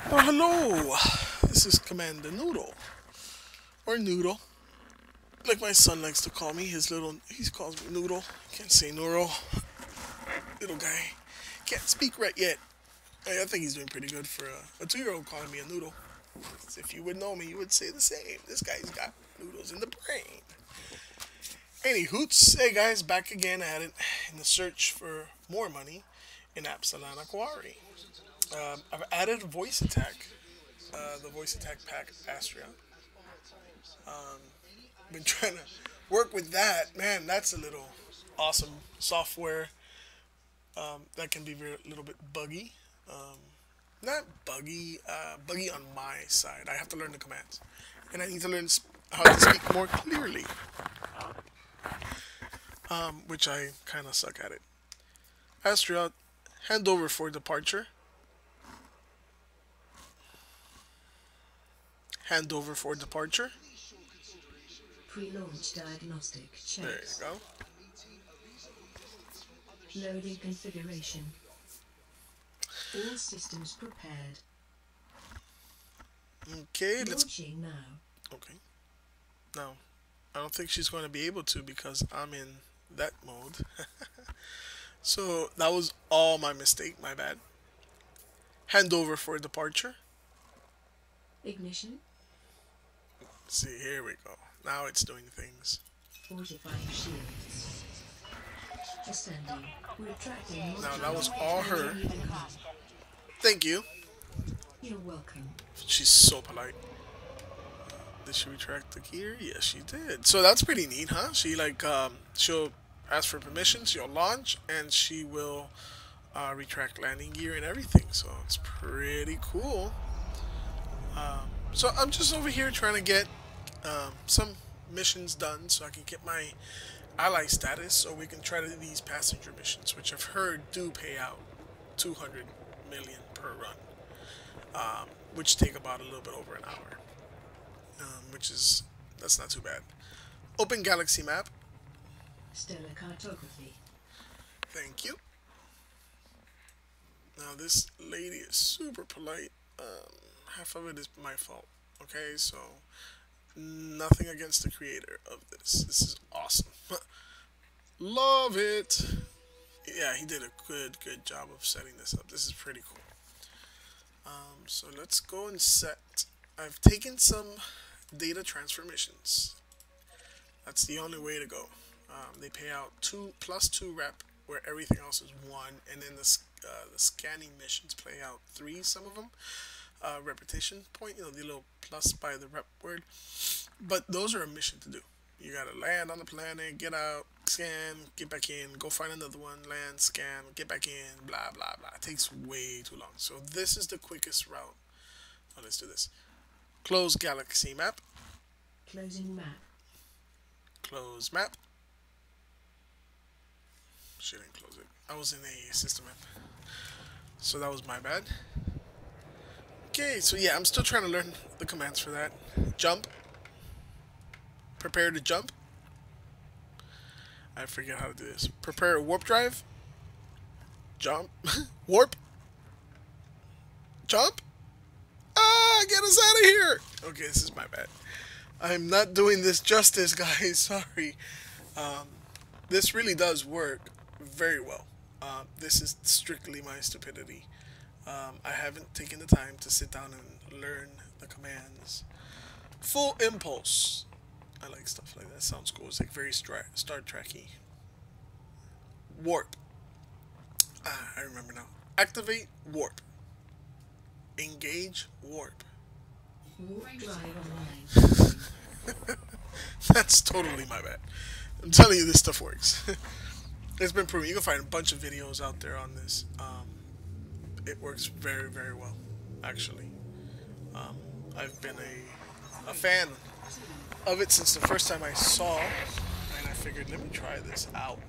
Oh, hello! This is Commander Noodle. Or Noodle. Like my son likes to call me. He calls me Noodle. Can't say Noodle. Little guy. Can't speak right yet. I think he's doing pretty good for a 2-year-old calling me a noodle. If you would know me, you would say the same. This guy's got noodles in the brain. Any hoots. Hey guys, back again at it in the search for more money in Upsilon Aquarii. I've added voice attack, the voice attack pack Astra. Been trying to work with that. Man, that's a little awesome software that can be a little bit buggy. Not buggy, buggy on my side. I have to learn the commands. And I need to learn how to speak more clearly, which I kind of suck at it. Astra, hand over for departure. Hand over for departure. Pre-launch diagnostic checks. There you go. Loading configuration. All systems prepared. Okay, Launching now. Okay. No, I don't think she's going to be able to because I'm in that mode. So that was all my mistake, my bad. Hand over for departure. Ignition. See, here we go. Now it's doing things. Fortifying shields. Ascending. Retracting. Now that was all her. Thank you. You're welcome. She's so polite. Did she retract the gear? Yes, she did. So that's pretty neat, huh? She'll ask for permission, she'll launch, and she will retract landing gear and everything. So it's pretty cool. So I'm just over here trying to get some missions done so I can get my ally status so we can try to do these passenger missions, which I've heard do pay out 200 million per run, which take about a little bit over an hour, that's not too bad. Open galaxy map. Stellar cartography. Thank you. Now this lady is super polite. Half of it is my fault. Okay, so nothing against the creator of this. This is awesome. Love it. Yeah, he did a good job of setting this up. This is pretty cool. So let's go and set. I've taken some data transfer missions. That's the only way to go. They pay out 2+2 rep, where everything else is 1, and then the scanning missions pay out 3. Some of them. Repetition point, the little plus by the rep word. But those are a mission to do. You gotta land on the planet, get out, scan, get back in, go find another one, land, scan, get back in, blah blah blah. It takes way too long. So this is the quickest route. Oh, let's do this. Close galaxy map. Closing map. Close map. She didn't close it. I was in a system map. So that was my bad. Okay, so yeah, I'm still trying to learn the commands for that. Jump. Prepare to jump. I forget how to do this. Prepare a warp drive. Jump. Warp. Jump. Ah, get us out of here. Okay, this is my bad. I'm not doing this justice, guys. Sorry. This really does work very well. This is strictly my stupidity. I haven't taken the time to sit down and learn the commands. Full impulse. I like stuff like that. Sounds cool. It's like very Star Trek-y. Warp. Ah, I remember now. Activate warp. Engage warp. Warp drive online. That's totally my bad. I'm telling you, this stuff works. It's been proven. You can find a bunch of videos out there on this. It works very, very well, actually. I've been a fan of it since the first time I saw, and I figured, let me try this out.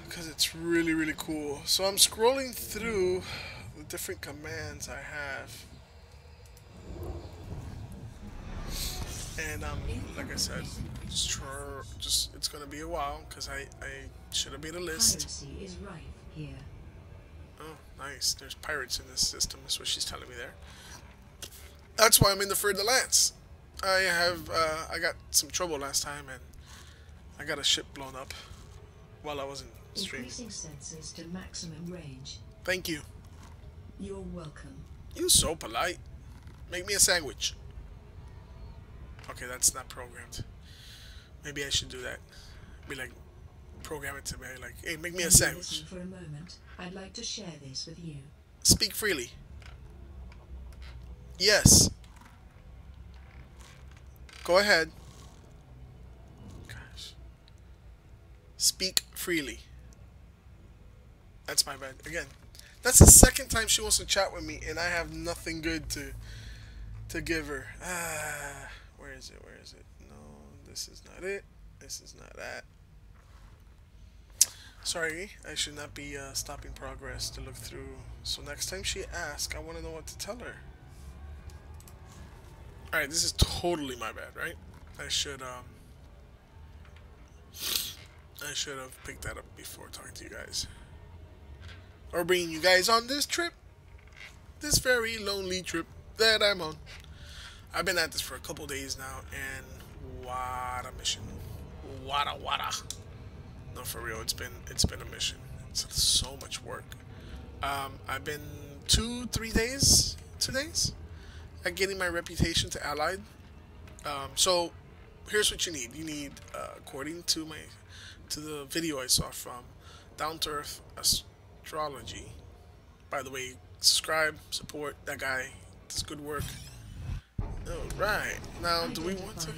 Because it's really, really cool. So I'm scrolling through the different commands I have. And like I said, it's gonna be a while because I should have made a list. Piracy is rife here. Oh, nice. There's pirates in this system, is what she's telling me there. That's why I'm in the Fer de Lance. I got some trouble last time, and I got a ship blown up while I wasn't streaming. Increasing sensors to maximum range. Thank you. You're welcome. You so polite. Make me a sandwich. Okay, that's not programmed. Maybe I should do that. Be like, program it to me. Like, hey, make me a sandwich. Listen for a moment. I'd like to share this with you. Speak freely. Yes. Go ahead. Gosh. Speak freely. That's my bad. Again, that's the second time she wants to chat with me, and I have nothing good to give her. Where is it? Where is it? No, this is not it. This is not that. Sorry, I should not be stopping progress to look through. So next time she asks, I want to know what to tell her. Alright, this is totally my bad, right? I should have picked that up before talking to you guys. Or bringing you guys on this trip. This very lonely trip that I'm on. I've been at this for a couple days now, and what a mission. What a. No, for real, it's been a mission. It's so much work. I've been 2 days at getting my reputation to Allied. So here's what you need. You need, according to the video I saw from Down to Earth Astrology. By the way, subscribe, support that guy. Does good work. All right. Now, do we want to?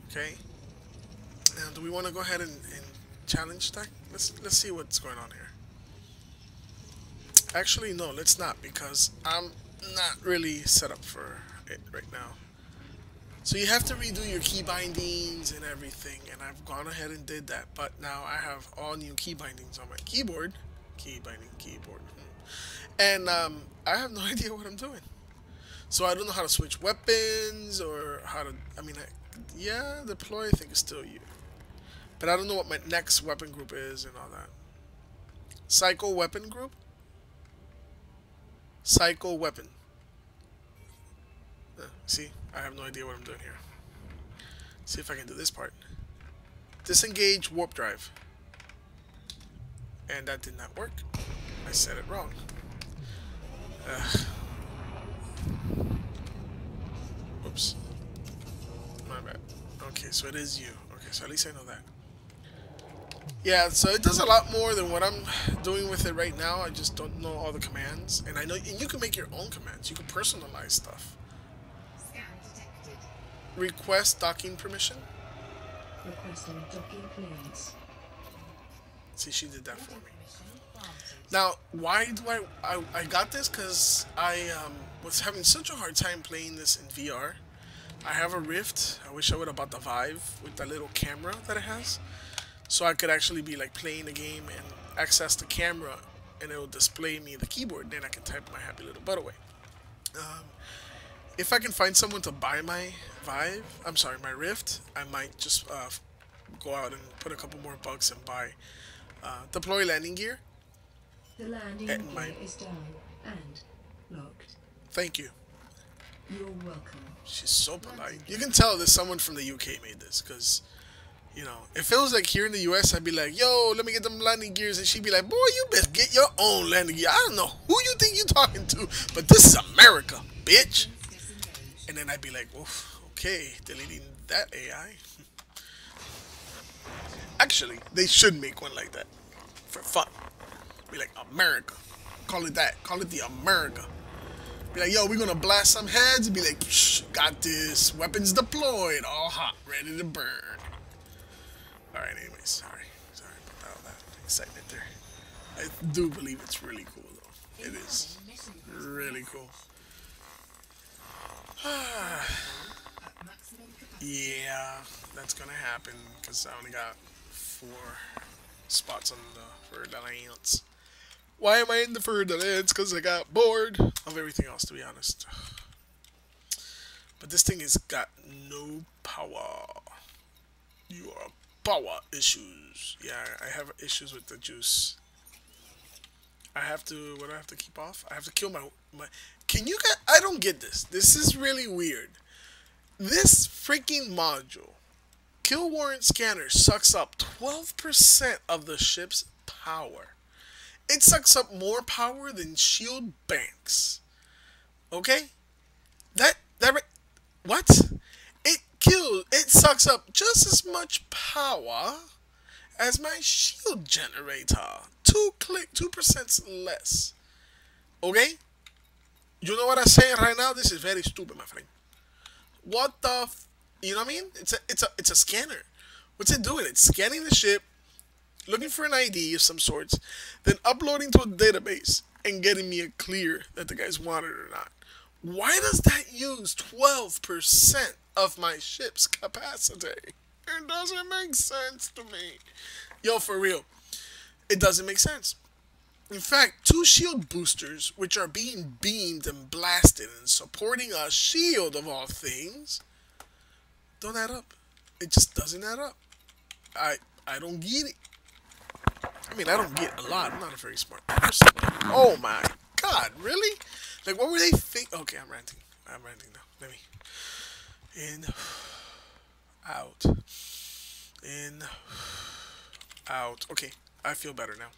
Okay. Now, do we want to go ahead and challenge that? Let's see what's going on here. Actually, no, let's not, because I'm not really set up for it right now. So you have to redo your key bindings and everything, and I've gone ahead and did that. But now I have all new key bindings on my keyboard. Key binding, keyboard. And I have no idea what I'm doing. So I don't know how to switch weapons or how to. I mean, yeah, deploy I think is still you. But I don't know what my next weapon group is and all that. Psycho weapon group? Psycho weapon. See, I have no idea what I'm doing here. See if I can do this part. Disengage warp drive. And that did not work. I said it wrong. Oops. My bad. Okay, so it is you. Okay, so at least I know that. Yeah, so it does a lot more than what I'm doing with it right now. I just don't know all the commands. And I know, and you can make your own commands. You can personalize stuff. Scan detected. Request docking permission. Requesting docking clearance. See, she did that for me. Now, why do I got this? Because I was having such a hard time playing this in VR. I have a Rift. I wish I would have bought the Vive with that little camera that it has. So I could actually be like playing the game and access the camera, and it will display me the keyboard. Then I can type my happy little butt away. If I can find someone to buy my Vive, I'm sorry, my Rift, I might just go out and put a couple more bucks and buy deploy landing gear. The landing gear is down and locked. Thank you. You're welcome. She's so polite. You can tell there's someone from the UK made this, because, you know, if it was like here in the US, I'd be like, yo, let me get them landing gears, and she'd be like, boy, you best get your own landing gear. I don't know who you think you're talking to, but this is America, bitch. And then I'd be like, oof, okay, deleting that AI. Actually, they should make one like that, for fun. Be like, America. Call it that. Call it the America. Be like, yo, we're gonna blast some heads. Be like, psh, got this. Weapons deployed. All hot. Ready to burn. Alright, anyways. Sorry about all that excitement there. I do believe it's really cool, though. It is really cool. Yeah, that's gonna happen, because I only got 4 spots on the Fer de Lance. Why am I in the Fer de Lance? Because I got bored of everything else, to be honest. But this thing has got no power. You are power issues. Yeah, I have issues with the juice. I have to. What do I have to keep off? I have to kill my. Can you get? I don't get this. This is really weird. This freaking module, kill warrant scanner, sucks up 12% of the ship's power. It sucks up more power than shield banks. Okay? What? It sucks up just as much power as my shield generator. 2% less. Okay? You know what I'm saying right now? This is very stupid, my friend. What the you know what I mean? It's a scanner. What's it doing? It's scanning the ship, looking for an ID of some sorts, then uploading to a database and getting me a clear that the guy's wanted or not. Why does that use 12% of my ship's capacity? It doesn't make sense to me. Yo, for real. It doesn't make sense. In fact, 2 shield boosters, which are being beamed and blasted and supporting a shield of all things, don't add up. It just doesn't add up. I don't get it. I mean, I don't get a lot. I'm not a very smart person. Oh my god, really? Like, what were they thinking? Okay, I'm ranting. I'm ranting now. Let me. In. Out. In. Out. Okay, I feel better now.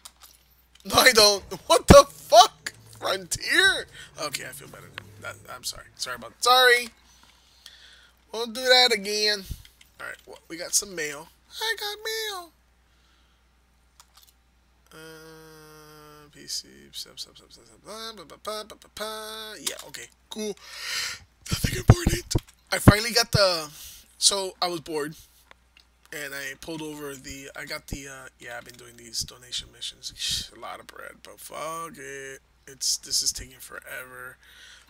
No, I don't. What the fuck? Frontier? Okay, I feel better now. I'm sorry. Sorry. Won't do that again. Alright, well, we got some mail. I got mail. PC. Yeah, okay. Cool. Nothing important. I finally got the... So, I was bored. And I pulled over the... I got the... yeah, I've been doing these donation missions. A lot of bread, but fuck it. This is taking forever.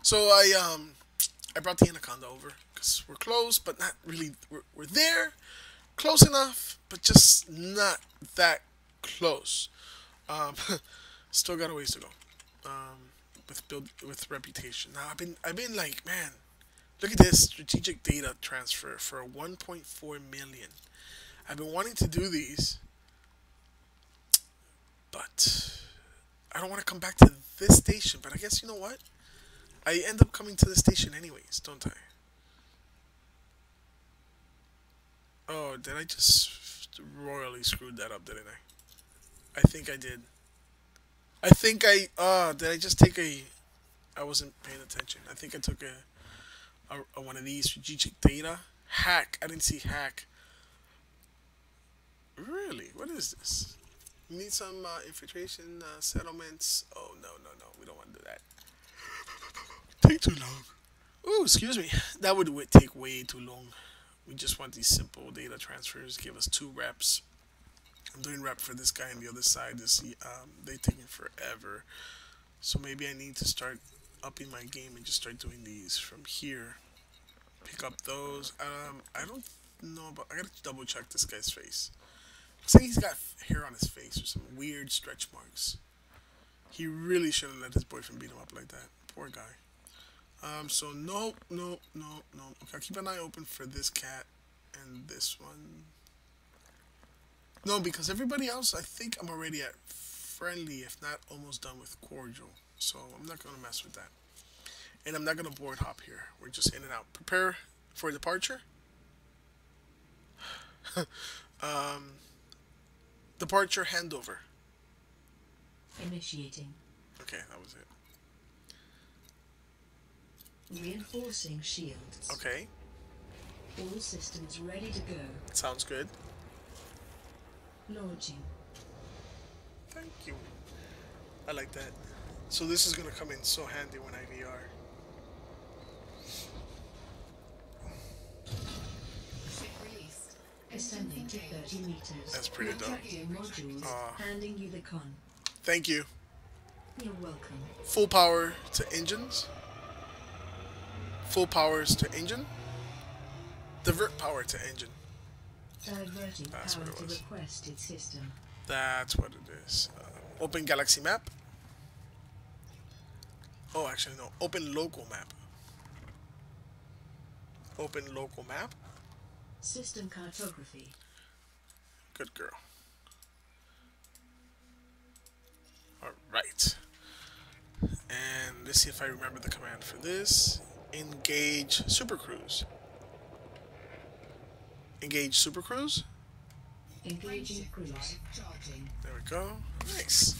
So, I brought the Anaconda over. Because we're close, but not really... We're there. Close enough, but just not that close. Still got a ways to go. With reputation. Now I've been like, man, look at this strategic data transfer for 1.4 million. I've been wanting to do these, but I don't want to come back to this station. But I guess you know what? I end up coming to the station anyways, don't I? Oh, did I just royally screwed that up, didn't I? I think I did. Did I just take I wasn't paying attention. I think I took a one of these strategic data. Hack. I didn't see hack. Really? What is this? We need some infiltration settlements. Oh, no. We don't want to do that. Take too long. Oh, excuse me. That would take way too long. We just want these simple data transfers. Give us 2 reps. I'm doing rep for this guy on the other side. They're taking forever. So maybe I need to start upping my game and just start doing these from here. Pick up those. I don't know about... I gotta double check this guy's face. Looks like he's got hair on his face or some weird stretch marks. He really shouldn't let his boyfriend beat him up like that. Poor guy. So no. Okay, I'll keep an eye open for this cat and this one. No, because everybody else, I think I'm already at friendly, if not almost done with cordial. So I'm not going to mess with that. And I'm not going to board hop here. We're just in and out. Prepare for departure. Departure handover. Initiating. Okay, that was it. Reinforcing shields. Okay. All systems ready to go. Sounds good. Launching. Thank you. I like that. So this is going to come in so handy when I VR. Ascending to 30 meters. That's pretty dope. Modules, handing you the con. Thank you. You're welcome. Full power to engines. Full powers to engine. Divert power to engine. Diverting That's power what it to was. requested system. That's what it is. Open galaxy map. Oh, actually no. Open local map. Open local map. System cartography. Good girl. Alright. And let's see if I remember the command for this. Engage Super Cruise. Engage Super Cruise. Engaging cruise. There we go. Nice.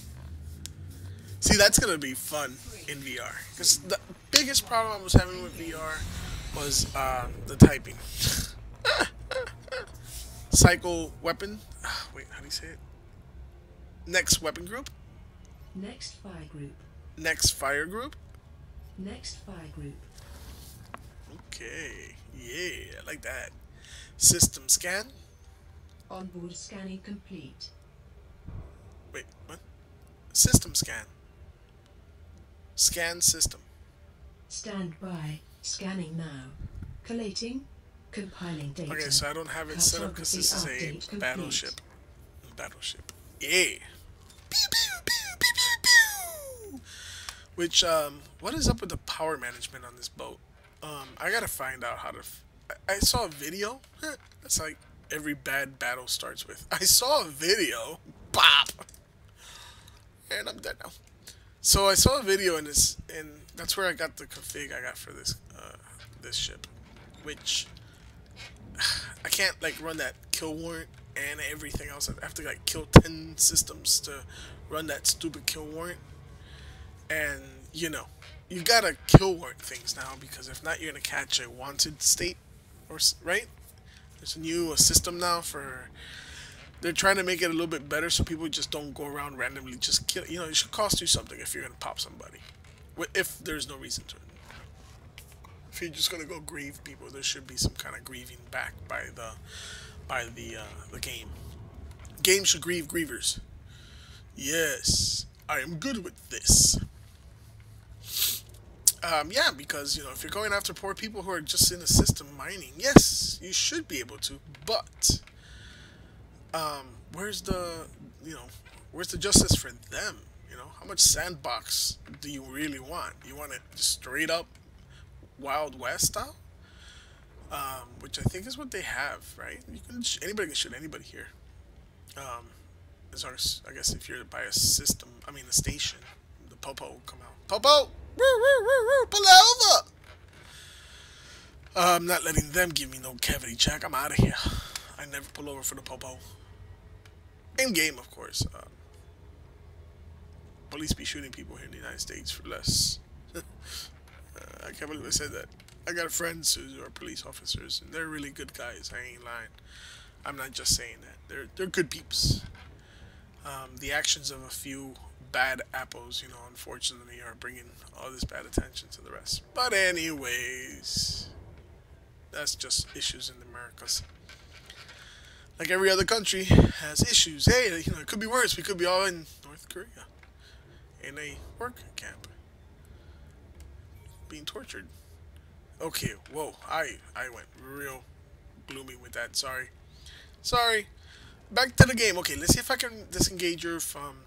See, that's gonna be fun in VR. Because the biggest problem I was having with VR was the typing. Cycle weapon. Wait, how do you say it? Next weapon group. Next fire group. Next fire group. Next fire group. Okay. Yeah, I like that. System scan. Onboard scanning complete. Wait, what? System scan. Scan system. Stand by. Scanning now. Collating. Compiling data. Okay, so I don't have it set up because this is a battleship. Battleship. Yeah. Pew, pew, pew, pew, pew, pew. Which, what is up with the power management on this boat? I gotta find out how to. I saw a video. That's like every bad battle starts with. I saw a video. Bop. And I'm dead now. So I saw a video and that's where I got the config I got for this this ship, which I can't like run that kill warrant and everything else. I have to like kill 10 systems to run that stupid kill warrant, and you know you gotta kill warrant things now because if not, you're gonna catch a wanted state, or right? There's a new system now for. They're trying to make it a little bit better so people just don't go around randomly just kill. You know, it should cost you something if you're gonna pop somebody, if there's no reason to. If you're just gonna go grieve people, there should be some kind of grieving back by the game. Game should grieve grievers. Yes, I am good with this. Yeah, because you know if you're going after poor people who are just in the system mining, yes, you should be able to. But where's the justice for them? You know, how much sandbox do you really want? You want it straight up Wild West style, which I think is what they have, right? You can anybody can shoot anybody here, as long as I guess if you're by a system, I mean a station, the popo will come out. Popo, pull over! I'm not letting them give me no cavity check. I'm out of here. I never pull over for the popo. In game, of course. Police be shooting people here in the United States for less. I can't believe I said that. I got friends who are police officers, and they're really good guys. I ain't lying. I'm not just saying that. They're good peeps. The actions of a few bad apples, you know, unfortunately, are bringing all this bad attention to the rest. But anyways, that's just issues in the Americas. Like every other country has issues. Hey, you know, it could be worse. We could be all in North Korea in a work camp being tortured. Okay, whoa, I went real gloomy with that. Sorry. Back to the game. Okay, let's see if I can disengage her from.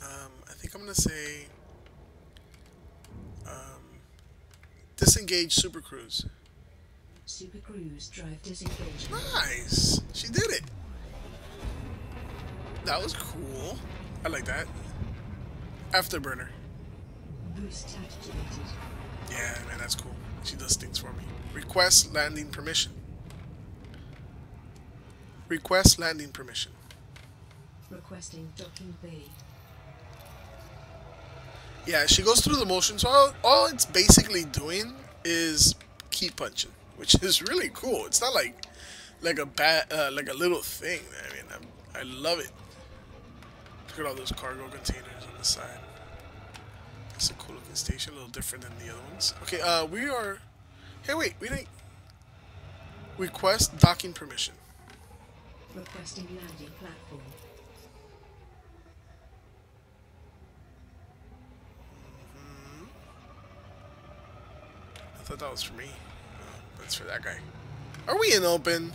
I think I'm gonna say disengage Super Cruise. Super Cruise drive disengagement. Nice, she did it. That was cool. I like that. Afterburner. Boost activated. Yeah, man, that's cool. She does things for me. Request landing permission. Request landing permission. Requesting docking bay. Yeah, she goes through the motions. So all it's basically doing is key punching, which is really cool. It's not like a little thing. I mean, I love it. Look at all those cargo containers on the side. It's a cool looking station, a little different than the other ones. Okay, we are. Hey, wait, we didn't. Request docking permission. Requesting landing platform. I thought that was for me. That's for that guy. Are we in open?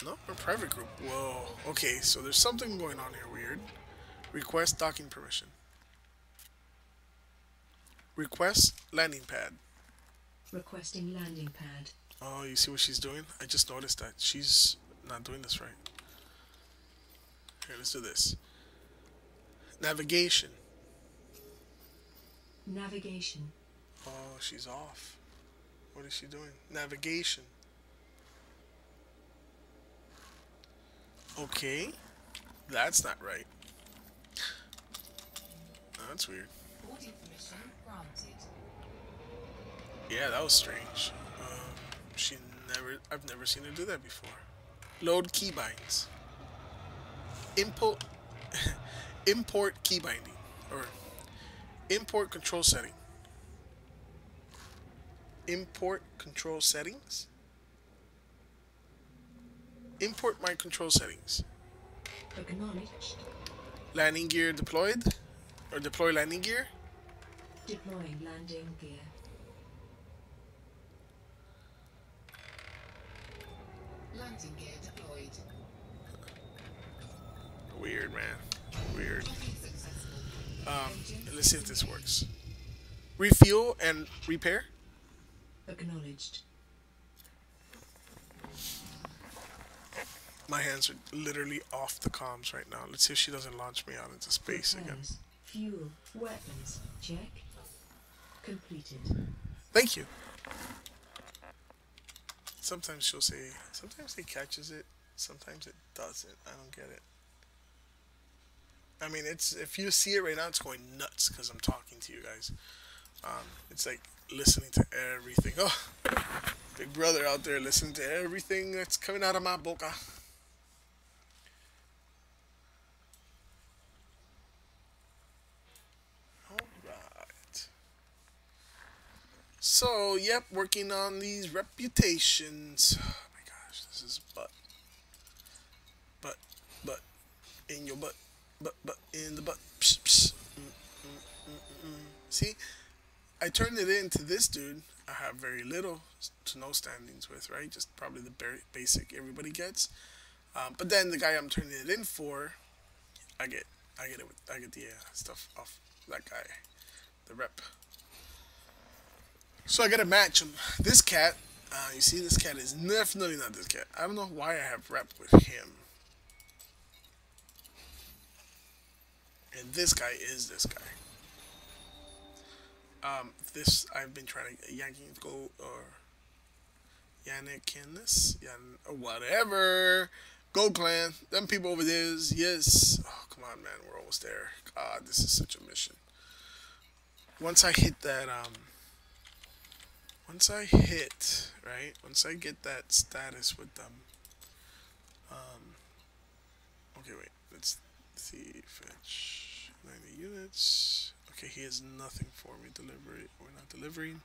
No, we're private group. Whoa. Okay, so there's something going on here weird. Request docking permission. Request landing pad. Requesting landing pad. Oh, you see what she's doing? I just noticed that. She's not doing this right. Here, let's do this. Navigation. Navigation. Oh, she's off. What is she doing? Navigation. Okay. That's not right. Oh, that's weird. Audio permission granted. Yeah, that was strange. She never. I've never seen her do that before. Load keybinds. Import. Import keybinding or import control setting. Import control settings. Import my control settings. Acknowledged. Landing gear deployed, or deploy landing gear. Deploying landing gear. Landing gear deployed. Weird, man. Weird. Docking successful. Let's see if this works. Refuel and repair. Acknowledged. My hands are literally off the comms right now. Let's see if she doesn't launch me out into space again. Repairs. Fuel. Weapons. Check. Completed. Thank you. Sometimes she'll say, sometimes he catches it, sometimes it doesn't. I don't get it. I mean, it's, if you see it right now, it's going nuts because I'm talking to you guys. It's like listening to everything. Oh, big brother out there listening to everything that's coming out of my boca. Alright. So, yep, working on these reputations. Oh my gosh, this is butt. Butt, in your butt. Butt, in the butt. Psh, psh. See? I turned it into this dude I have very little to no standings with, right? Just probably the basic everybody gets. But then the guy I'm turning it in for, I get the stuff off that guy, the rep. So I gotta match him. This cat, you see, this cat is definitely not this cat. I don't know why I have rep with him. And this guy is this guy. This I've been trying to Yanking go or Yannick in this, or whatever. Go clan, them people over there. Yes. Oh come on, man, we're almost there. God, this is such a mission. Once I hit that, once I get that status with them. Okay, wait. Let's see. Fetch 90 units. Okay, he has nothing for me. Delivery. We're not delivering.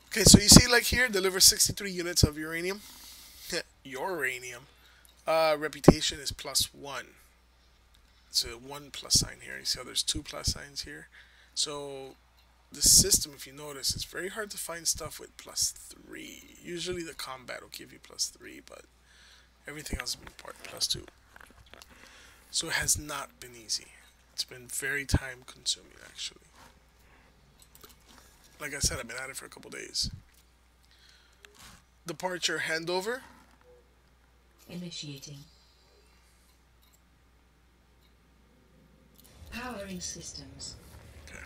Okay, so you see, like here, deliver 63 units of uranium. Uranium. Reputation is +1. It's a 1 plus sign here. You see how there's 2 plus signs here. So the system, if you notice, it's very hard to find stuff with +3. Usually the combat will give you +3, but everything else has been part +2. So it has not been easy. It's been very time consuming, actually. Like I said, I've been at it for a couple days. Departure handover. Initiating. Powering systems. Okay.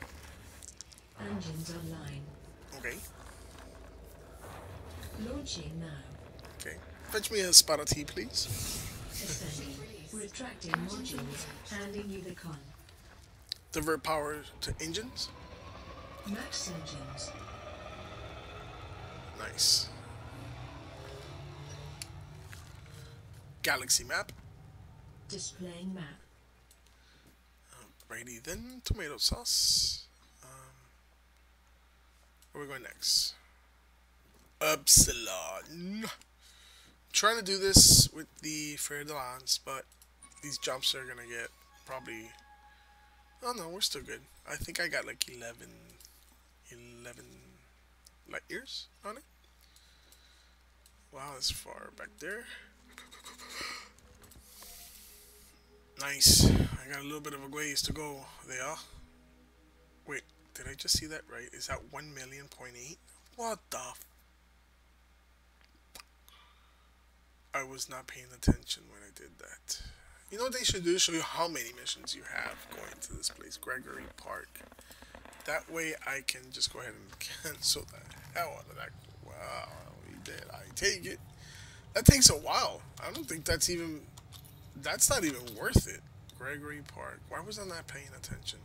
Engines online. Okay. Launching now. Okay. Fetch me a spot of tea, please. Ascending. Retracting modules. Handing you the con. Divert power to engines. Max engines. Nice. Galaxy map. Displaying map. Alrighty then. Tomato sauce. Where are we going next? Upsilon. Trying to do this with the Fer de Lance, but these jumps are gonna get probably. Oh no, we're still good. I think I got like 11 light years on it. Wow, that's far back there. Nice. I got a little bit of a ways to go there. Wait, did I just see that right? Is that 1,000,000.8? What the f— I was not paying attention when I did that. You know what they should do? Show you how many missions you have going to this place, Gregory Park. That way I can just go ahead and cancel the hell out of that. Wow, we did. I take it. That takes a while. I don't think that's even... That's not even worth it. Gregory Park. Why was I not paying attention?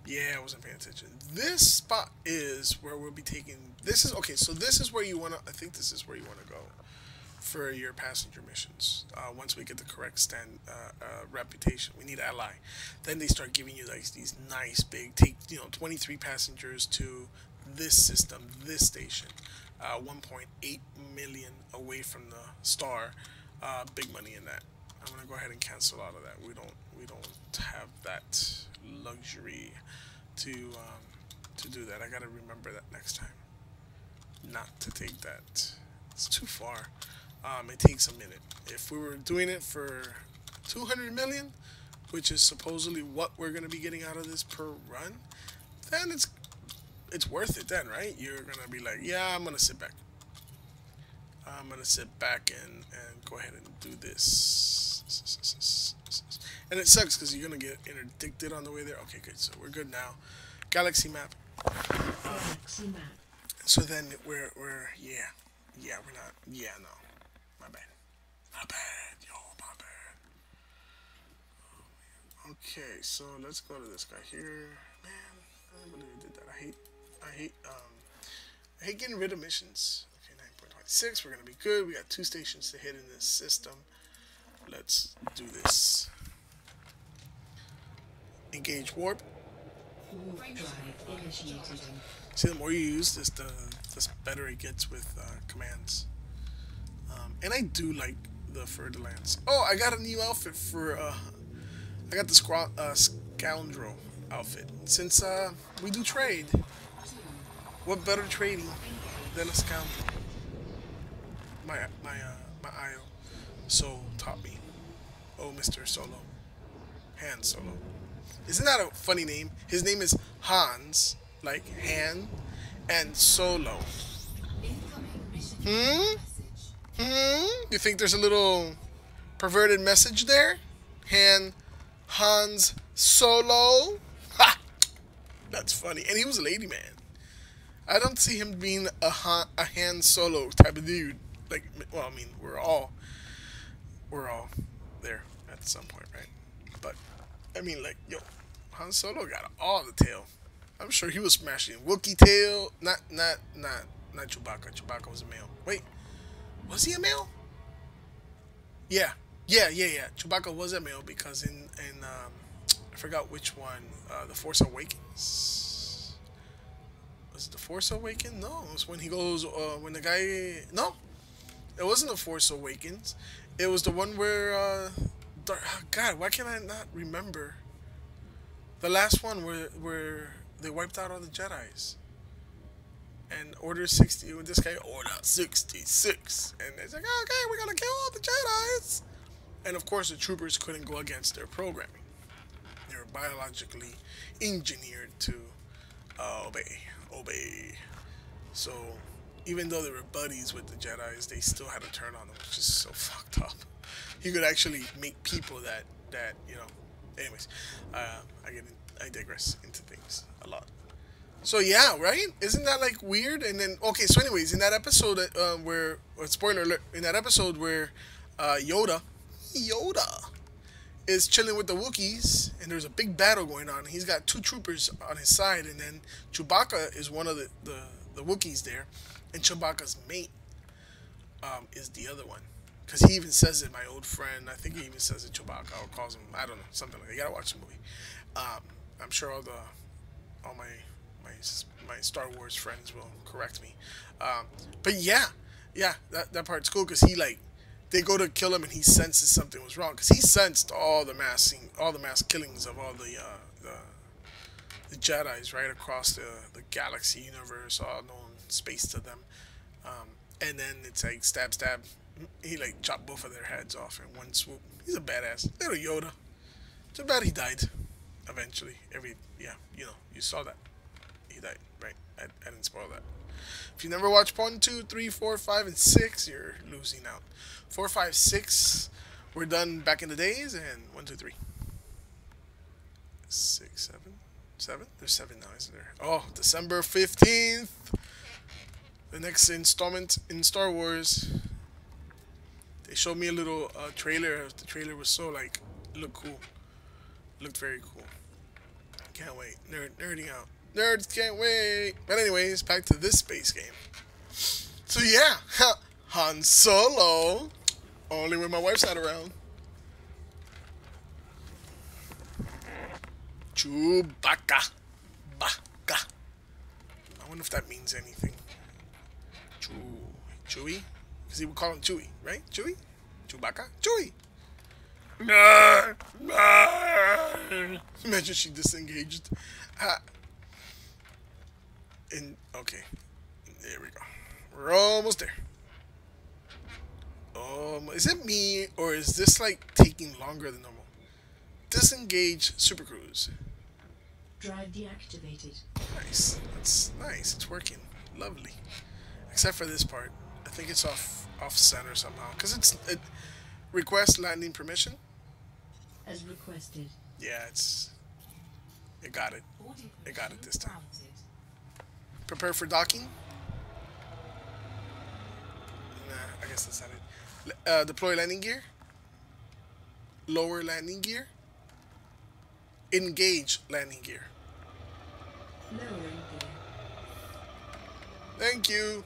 Yeah, I wasn't paying attention. This spot is where we'll be taking... This is... Okay, so this is where you want to... I think this is where you want to go for your passenger missions. Once we get the correct reputation, we need ally. Then they start giving you like these nice big, take 23 passengers to this system, this station. 1.8 million away from the star. Big money in that. I'm gonna go ahead and cancel out of that. We don't have that luxury to do that. I gotta remember that next time. Not to take that. It's too far. It takes a minute. If we were doing it for 200 million, which is supposedly what we're gonna be getting out of this per run, then it's worth it then, right? You're gonna be like, yeah, I'm gonna sit back. I'm gonna sit back and go ahead and do this. And it sucks because you're gonna get interdicted on the way there. Okay, good. So we're good now. Galaxy map. Galaxy map. So then we're yeah, we're not. Yeah, no, my bad. My bad, yo, my bad. Okay, so let's go to this guy here. Man, I believe I did that. I hate getting rid of missions. Okay, 9.26. We're gonna be good. We got 2 stations to hit in this system. Let's do this. Engage warp. Warp drive initiated. See, the more you use this, the better it gets with commands. And I do like the Fur-de-Lance. Oh, I got a new outfit for. I got the Scoundrel outfit. Since we do trade, what better trading than a scoundrel? My IO so taught me. Oh, Mr. Solo, Han Solo. Isn't that a funny name? His name is Hans, like Han, and Solo. You think there's a little perverted message there? Hans Solo? Ha! That's funny. And he was a lady man. I don't see him being a Han Solo type of dude. Like, well, I mean, we're all there at some point, right? But I mean, like, yo, Han Solo got all the tail. I'm sure he was smashing Wookiee tail. Not Chewbacca. Chewbacca was a male. Wait, was he a male? Yeah. Chewbacca was a male because in I forgot which one. The Force Awakens. Was it The Force Awakens? No, it was when he goes. When the guy. No, it wasn't The Force Awakens. It was the one where. God, why can I not remember? The last one where they wiped out all the Jedis. And Order 60, with this guy, Order 66. And it's like, okay, we're gonna kill all the Jedis. And of course, the troopers couldn't go against their programming. They were biologically engineered to obey. So, even though they were buddies with the Jedis, they still had to turn on them, which is so fucked up. You could actually make people that you know. Anyways, I digress into things a lot. So yeah, right? Isn't that like weird? And then okay, so anyways, in that episode where spoiler alert, in that episode where Yoda is chilling with the Wookiees and there's a big battle going on. He's got 2 troopers on his side, and then Chewbacca is one of the Wookiees there, and Chewbacca's mate is the other one. Because he even says it, my old friend. I think he even says it, Chewbacca, or calls him, I don't know, something like that. You gotta watch the movie. I'm sure all my Star Wars friends will correct me. But yeah, that part's cool because they go to kill him and he senses something was wrong because he sensed all the mass killings of all the Jedis right across the galaxy universe, all known space to them. And then it's like stab. He like chopped both of their heads off in one swoop. He's a badass. Little Yoda. Too bad he died eventually. You saw that. He died, right? I didn't spoil that. If you never watched 1, 2, 3, 4, 5, and 6, you're losing out. 4, 5, 6 were done back in the days, and 1, 2, 3, 6, 7, 7. There's 7 now, isn't there? Oh, December 15th. The next installment in Star Wars. They showed me a little trailer. The trailer was so like, it looked cool. It looked very cool. Can't wait. Nerding out. Nerds can't wait. But anyways, back to this space game. So yeah, Han Solo. Only when my wife's not around. Chewbacca. Baka. I wonder if that means anything. Chewie? Because he would call him Chewie, right? Chewie? Chewbacca? Chewie! Imagine she disengaged. Okay. There we go. We're almost there. Is it me, or is this like taking longer than normal? Disengage Super Cruise. Drive deactivated. Nice. That's nice. It's working. Lovely. Except for this part. I think it's off center somehow. Because it request landing permission. As requested. Yeah, it got it. Boarding It got it this permission time. granted. Prepare for docking. Nah, I guess that's not it. Deploy landing gear. Lower landing gear. Engage landing gear. Lowering gear. Thank you.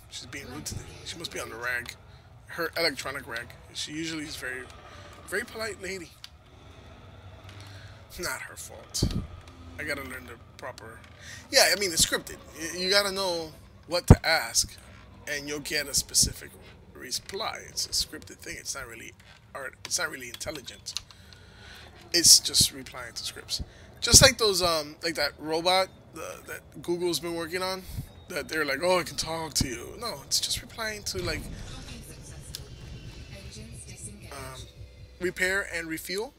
She's being rude today. She must be on the rag. Her electronic rag. She usually is very, very polite lady. Not her fault. I gotta learn the proper. Yeah, I mean it's scripted. You gotta know what to ask, and you'll get a specific reply. It's a scripted thing. It's not really art. It's not really intelligent. It's just replying to scripts. Just like those like that robot that Google's been working on. That they're like, oh, I can talk to you. No, it's just replying to like Docking successful. Engines disengaged. repair and refuel.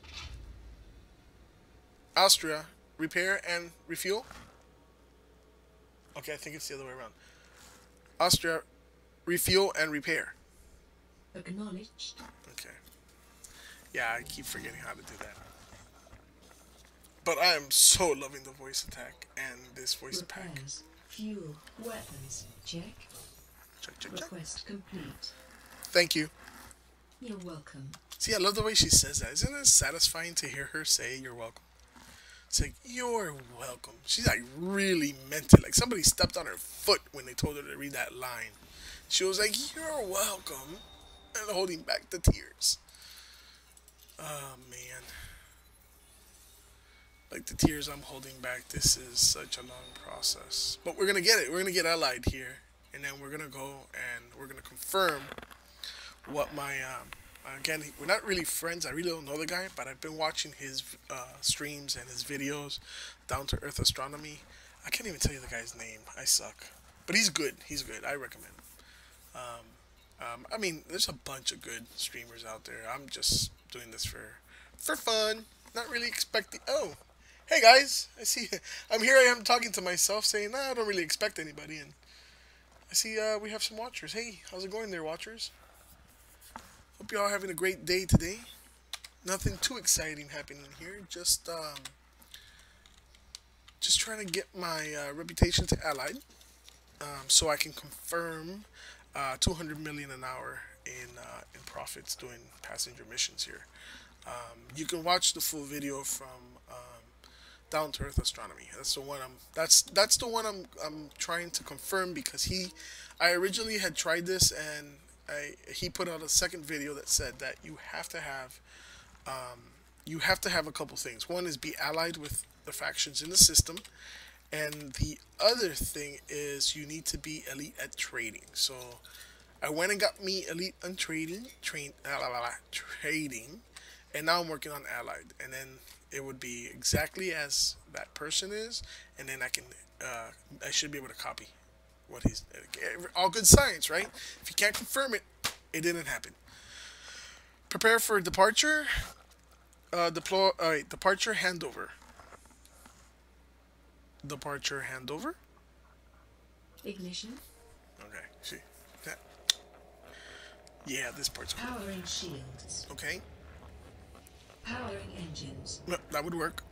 Astra, repair and refuel. Okay, I think it's the other way around. Astra, refuel and repair. Acknowledged. Okay. Yeah, I keep forgetting how to do that. But I am so loving the voice attack and this voice pack. Repairs. Fuel. Weapons. Check. Check, check, check. Request complete. Thank you. You're welcome. See, I love the way she says that. Isn't it satisfying to hear her say you're welcome? It's like, you're welcome. She's like really meant it. Like somebody stepped on her foot when they told her to read that line. She was like, you're welcome. And holding back the tears. Oh, man. Like the tears I'm holding back. This is such a long process. But we're going to get it. We're going to get allied here. And then we're going to go and we're going to confirm what my... again, we're not really friends. I really don't know the guy, but I've been watching his streams and his videos, Down to Earth Astronomy. I can't even tell you the guy's name. I suck, but he's good. He's good. I recommend him. I mean, there's a bunch of good streamers out there. I'm just doing this for fun. Not really expecting. Oh, hey guys! I see. I'm here. I am talking to myself, saying, "Nah, I don't really expect anybody." And I see we have some watchers. Hey, how's it going there, watchers? Hope y'all having a great day today. Nothing too exciting happening here. Just trying to get my reputation to Allied, so I can confirm 200 million an hour in profits doing passenger missions here. You can watch the full video from Down to Earth Astronomy. That's the one that's the one I'm trying to confirm because I originally had tried this and he put out a second video that said that you have to have a couple things. One is be allied with the factions in the system, and the other thing is you need to be elite at trading. So I went and got me elite on trading, and now I'm working on allied, and then it would be exactly as that person is, and then I should be able to copy what he's all good science, right? If you can't confirm it, it didn't happen. Prepare for departure. Departure handover. departure handover. Ignition. Okay, see that. Yeah, this part's cool. Powering shields. Okay, Powering engines. no, that would work.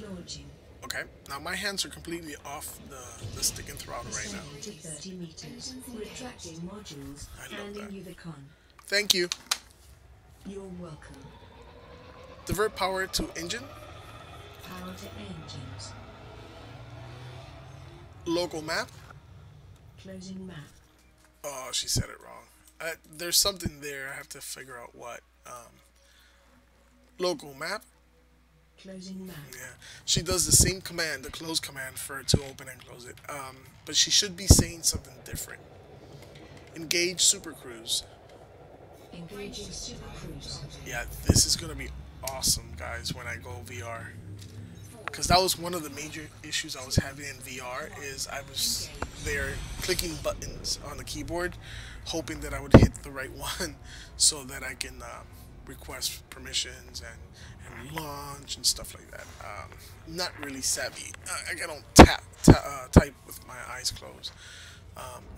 Launching. Okay, now my hands are completely off the stick and throttle right now. Ascending to 30 meters. Retracting modules. I love Handing that. you the con. Thank you. You're welcome. Divert power to engine. Power to engines. Local map. Closing map. Oh, she said it wrong. There's something there. I have to figure out what. Local map. Closing map. Yeah, she does the same command, the close command, for it to open and close it. But she should be saying something different. Engage Super Cruise. Engaging super cruise. Yeah, this is gonna be awesome, guys, when I go VR. Because that was one of the major issues I was having in VR, is I was there clicking buttons on the keyboard, hoping that I would hit the right one so that I can request permissions and launch and stuff like that. Not really savvy. I don't type with my eyes closed,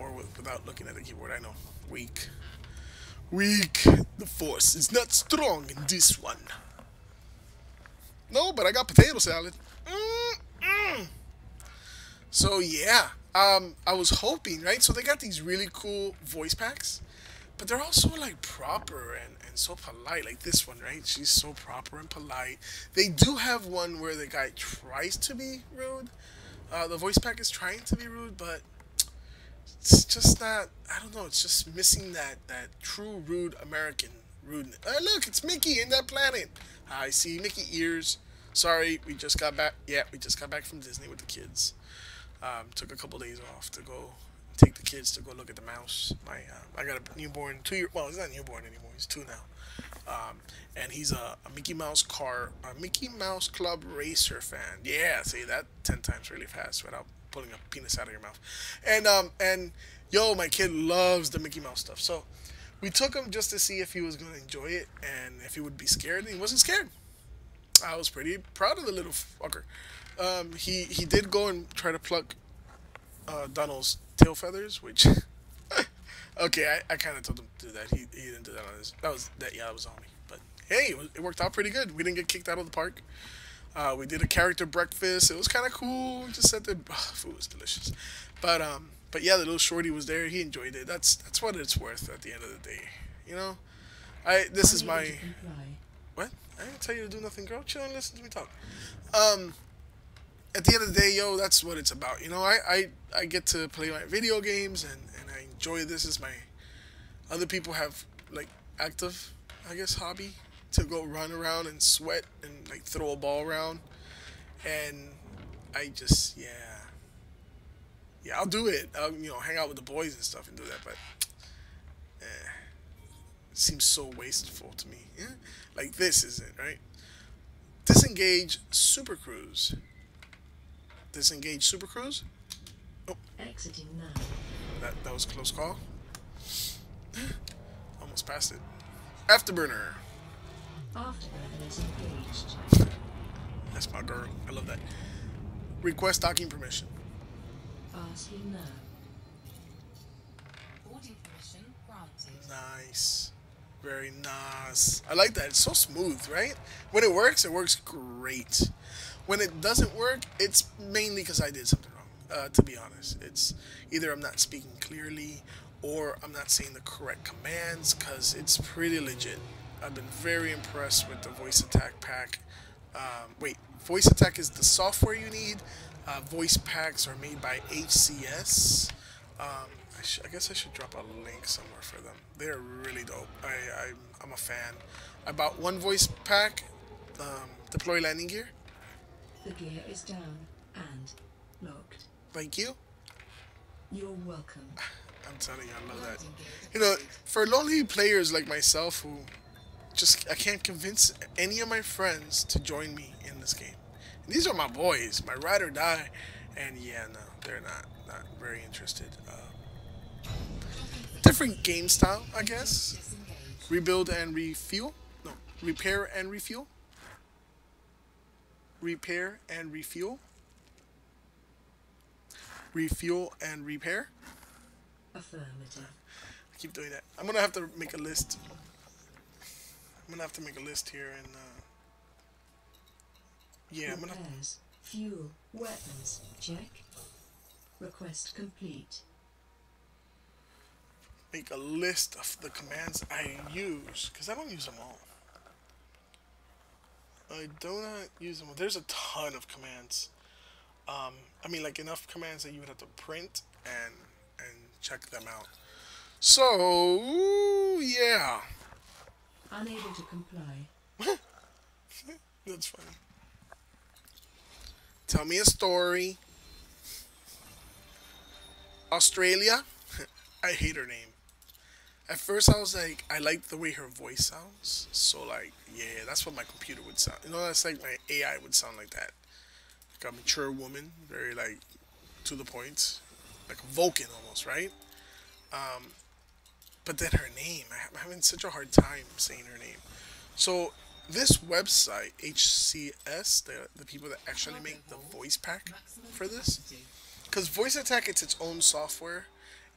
or without looking at the keyboard. I know. Weak. Weak. The force is not strong in this one. No, but I got potato salad. So yeah, I was hoping, right? So they got these really cool voice packs, but they're also like proper and so polite. Like this one, right? She's so proper and polite. They do have one where the guy tries to be rude. The voice pack is trying to be rude, but it's just not. I don't know. It's just missing that true rude American rudeness. Look, it's Mickey in that planet. I see Mickey ears. Sorry, we just got back. Yeah, we just got back from Disney with the kids. Took a couple days off to go take the kids to go look at the mouse. I got a newborn 2 year. Well, he's not newborn anymore. He's 2 now. And he's a Mickey Mouse Mickey Mouse Club Racer fan. Yeah, say that 10 times really fast without pulling a penis out of your mouth. And yo, my kid loves the Mickey Mouse stuff. So we took him just to see if he was gonna enjoy it and if he would be scared. And he wasn't scared. I was pretty proud of the little fucker. He did go and try to pluck Donald's tail feathers, which okay, I kind of told him to do that. He didn't do that on his. That was on me. But hey, it worked out pretty good. We didn't get kicked out of the park. We did a character breakfast. It was kind of cool. We just sat there. Food was delicious. But yeah, the little shorty was there. He enjoyed it. That's what it's worth at the end of the day. You know, this is my. What? I didn't tell you to do nothing, girl. Chill and listen to me talk. At the end of the day, yo, that's what it's about. You know, I get to play my video games and I enjoy this as my. Other people have like active, I guess, hobby to go run around and sweat and like throw a ball around, and I just yeah, I'll do it. I'll hang out with the boys and stuff and do that, but it seems so wasteful to me. Yeah? Like this isn't right. Disengage Super Cruise. Disengage Super Cruise. Oh, Exiting now. that was a close call. Almost passed it. Afterburner. Afterburner is engaged. That's my girl. I love that. Request docking permission. Asking now. Boarding permission granted. Nice. Very nice. I like that. It's so smooth, right? When it works great. When it doesn't work, it's mainly because I did something wrong. To be honest, it's either I'm not speaking clearly or I'm not saying the correct commands, because it's pretty legit. I've been very impressed with the voice attack pack. Wait, voice attack is the software you need. Voice packs are made by HCS. I guess I should drop a link somewhere for them. They're really dope. I'm a fan. I bought one voice pack. Deploy landing gear. The gear is down and locked. Thank you. You're welcome. I'm telling you, I love that. You know, for lonely players like myself who I can't convince any of my friends to join me in this game. And these are my boys, my ride or die. And yeah, no, they're not very interested. Different game style, I guess. Rebuild and refuel. No, repair and refuel. repair, and refuel. Refuel and repair. Affirmative. I keep doing that. I'm gonna have to make a list. I'm gonna have to make a list here and yeah, I'm gonna Repairs. Fuel. Weapons. Check. Request complete. make a list of the commands I use because I don't use them all. I do not use them all. There's a ton of commands. I mean, like enough commands that you would have to print and check them out. So yeah, Unable to comply. that's fine. Tell me a story. Australia. I hate her name. At first I was like, I liked the way her voice sounds. So like, yeah, that's what my computer would sound. You know, that's like my AI would sound like that. Like a mature woman, very like to the point, like a Vulcan almost, right? But then her name, I'm having such a hard time saying her name. So this website, HCS, the people that actually make the voice pack for this, because Voice Attack, it's its own software,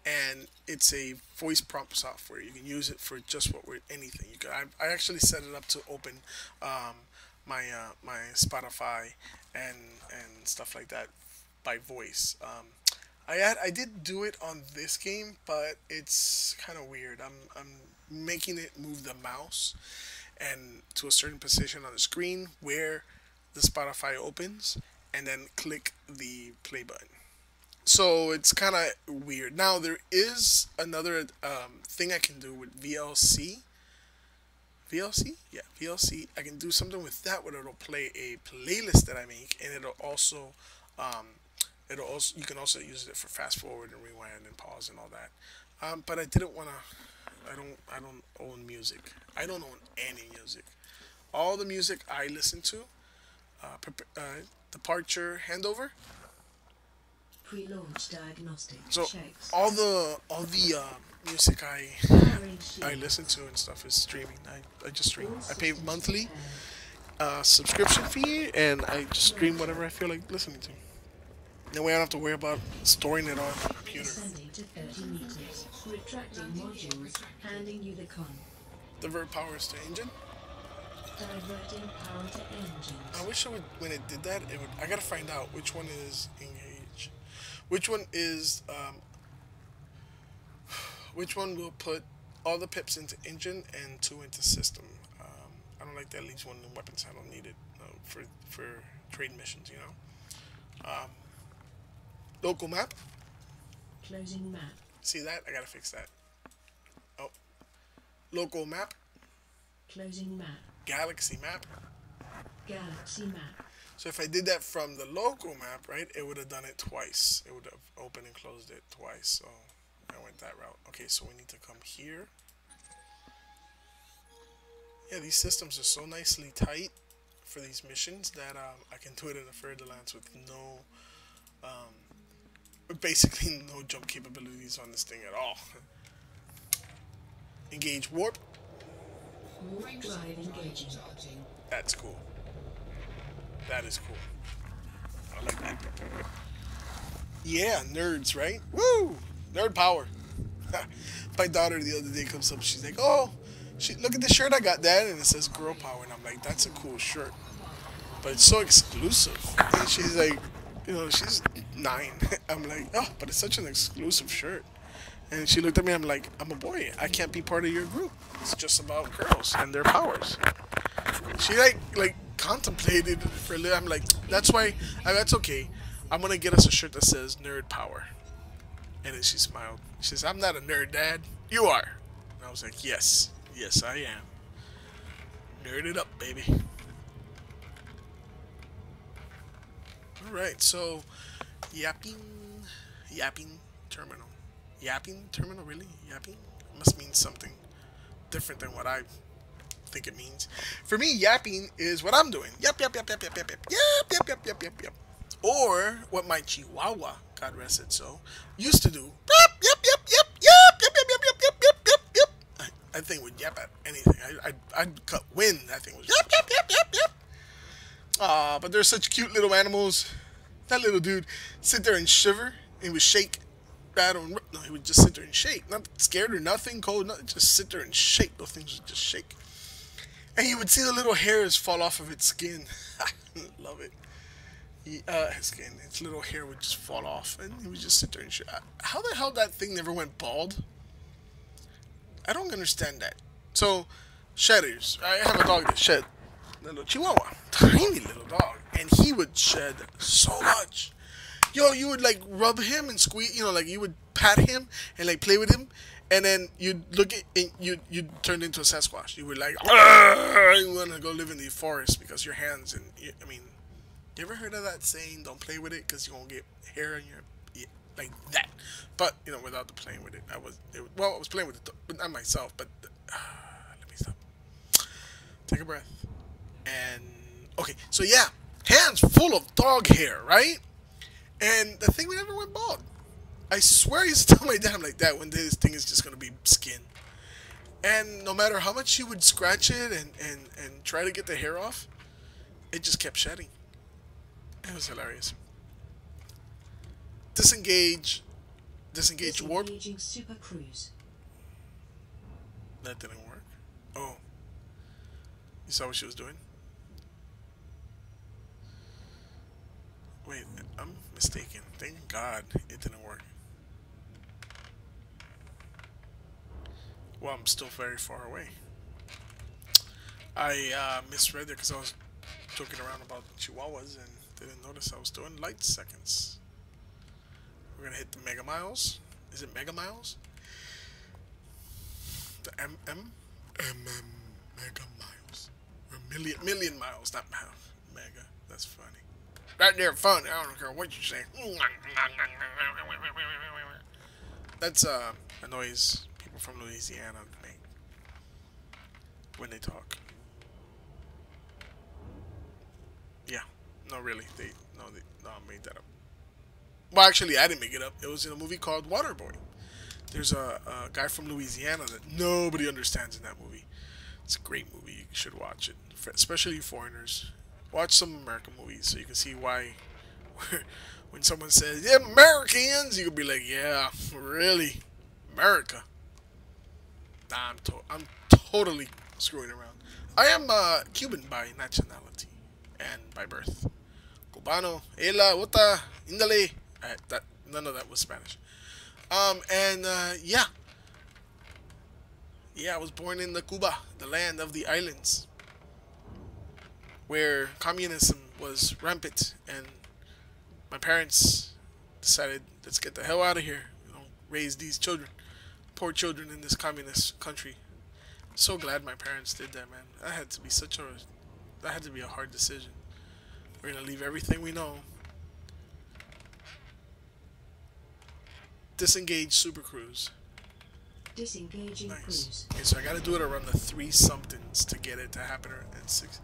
and it's a voice prompt software. You can use it for just what we're anything. You can. I actually set it up to open my Spotify and stuff like that by voice. I did do it on this game, but it's kind of weird. I'm making it move the mouse and to a certain position on the screen where the Spotify opens, and then click the play button. So it's kind of weird. Now there is another thing I can do with VLC. VLC? Yeah, VLC. I can do something with that where it'll play a playlist that I make, and um, it'll also you can also use it for fast forward and rewind and pause and all that. But I didn't wanna. I don't own music. I don't own any music. All the music I listen to, departure handover. Pre-launch diagnostic So checks. all the music Powering I shield. listen to and stuff is streaming. I just stream. All I pay systems monthly prepared. subscription fee, and I just stream whatever I feel like listening to. That way I don't have to worry about storing it on my computer. Descending to 30 meters. Retracting modules. Handing you the con. Divert powers to engine. Diverting power to engines. I wish I would, when it did that, it would. I gotta find out which one is engage, which one is which one will put all the pips into engine and 2 into system. I don't like that leaves 1 in weapons. I don't need it for trade missions. You know. Local map. Closing map. See that? I gotta fix that. Oh, local map. Closing map. Galaxy map. Galaxy map. So if I did that from the local map, right, it would have done it twice. It would have opened and closed it twice. So I went that route. Okay, so we need to come here. Yeah, these systems are so nicely tight for these missions that I can do it in a Furtherlands with basically no jump capabilities on this thing at all. Engage warp. Warp drive engaging. That's cool. That is cool. I like that. Yeah, nerds, right? Woo! Nerd power. My daughter the other day comes up. She's like, "Oh, look at the shirt I got, Dad," and it says "Girl Power," and I'm like, "That's a cool shirt, but it's so exclusive." And she's like, she's 9. I'm like, "Oh, but it's such an exclusive shirt." And she looked at me. I'm like, "I'm a boy. I can't be part of your group. It's just about girls and their powers." She like contemplated for a little. I'm like, "That's why. That's okay. I'm gonna get us a shirt that says Nerd Power." And then she smiled. She says, "I'm not a nerd, Dad. You are." And I was like, "Yes, yes, I am. Nerd it up, baby." All right, so yapping terminal. Yapping terminal, really? Yapping must mean something different than what I think it means. For me, yapping is what I'm doing. Yap, yap, yap, yap, yap, yap, yap, yap, yap, yap, yap, yap, yap. Or what my Chihuahua, God rest it so, used to do. Yap, yap, yap, yap, yap, yap, yap, yap, yap, yap, yap, yap, yap. That thing would yap at anything. I'd cut wind. That thing was yap, yap, yap, yap, yap. Ah, but they're such cute little animals. That little dude sit there and shiver. He would shake. I don't. No, he would just sit there and shake. Not scared or nothing, cold. Nothing. Just sit there and shake. Those things would just shake. And you would see the little hairs fall off of its skin. Love it. His skin, its little hair would just fall off, and he would just sit there and shake. How the hell that thing never went bald? I don't understand that. So, shedders. I have a dog that shed. Little Chihuahua, tiny little dog, and he would shed so much. Yo, you would like rub him and squeeze, like you would pat him and like play with him, and then you'd look at and you'd turn into a Sasquatch. You would like, you want to go live in the forest because your hands and I mean, you ever heard of that saying? Don't play with it because you won't get hair on your like that. But without the playing with it, I was playing with it, but not myself. But let me stop. Take a breath. And okay, so yeah, hands full of dog hair, right? And the thing we never went bald. I swear I used to tell my dad, I'm like, Dad, one day this thing is just gonna be skin. And no matter how much he would scratch it and try to get the hair off, it just kept shedding. It was hilarious. Disengage warp. Disengaging super cruise. That didn't work. Oh, you saw what she was doing? Wait, I'm mistaken. Thank God it didn't work. Well, I'm still very far away. I misread it because I was joking around about Chihuahuas and didn't notice I was doing light seconds. We're gonna hit the Mega Miles. Is it Mega Miles? The Mega Miles. Or million miles, not miles. Mega. That's funny. Right there, fun. I don't care what you say. That's a noise people from Louisiana make when they talk. Yeah, no, really, I made that up. Well, actually, I didn't make it up. It was in a movie called Waterboy. There's a guy from Louisiana that nobody understands in that movie. It's a great movie. You should watch it, especially foreigners. Watch some American movies so you can see why when someone says, yeah, Americans, you could be like, yeah, really? America? Nah, I'm totally screwing around. I am Cuban by nationality and by birth. Cubano, Ela, Uta, Indale. None of that was Spanish. Yeah. Yeah, I was born in the Cuba, the land of the islands, where communism was rampant, and my parents decided, let's get the hell out of here. Raise these children, poor children in this communist country. So glad my parents did that, man. That had to be a hard decision. We're gonna leave everything we know. Disengage Super Cruise. Disengaging Nice. cruise. Okay, so I gotta do it around the 3 somethings to get it to happen at 6.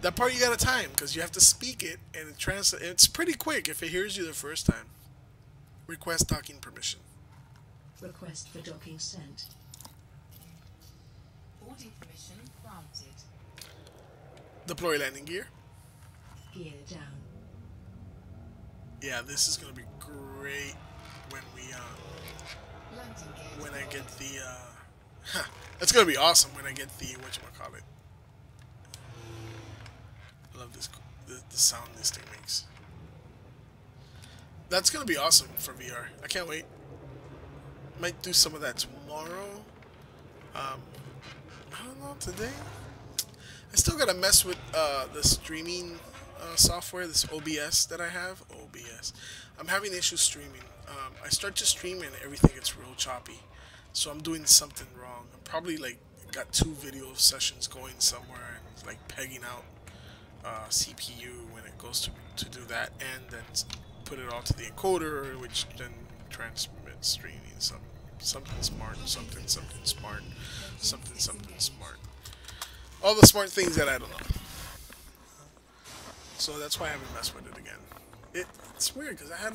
That part you gotta time because you have to speak it and it translates. It's pretty quick if it hears you the first time. Request docking permission. Request for docking sent. Boarding permission granted. Deploy landing gear. Gear down. Yeah, this is gonna be great when Landing gear. when I get the it's gonna be awesome when I get the whatchamacallit. I love the sound this thing makes. That's gonna be awesome for VR. I can't wait. Might do some of that tomorrow. I don't know, today. I still gotta mess with the streaming software, this OBS that I have. OBS. I'm having issues streaming. I start to stream and everything gets real choppy. So I'm doing something wrong. I'm probably like got 2 video sessions going somewhere and like pegging out CPU when it goes to do that, and then put it all to the encoder, which then transmits streaming something smart, something smart, something smart. All the smart things that I don't know. So that's why I haven't messed with it again. It's weird because I had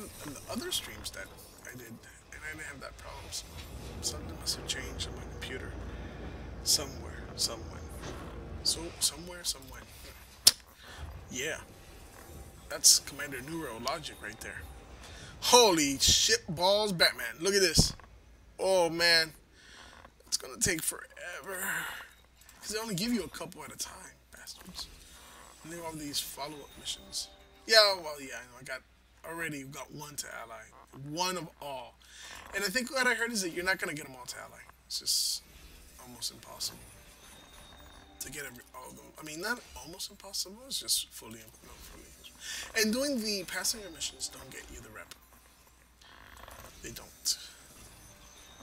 other streams that I did, and I didn't have that problem. So something must have changed on my computer. Somewhere. So somewhere, somewhere. Yeah, that's Commander Neuro logic right there. Holy shit balls, Batman. Look at this. Oh man, it's gonna take forever. Because they only give you a couple at a time, bastards. And they have all these follow-up missions. Yeah, well, yeah, I know. I got already got one to ally, one of all. And I think what I heard is that you're not gonna get them all to ally. It's just almost impossible to get all of them. I mean, not almost impossible. It's just fully, no, fully. And doing the passenger missions don't get you the rep. They don't.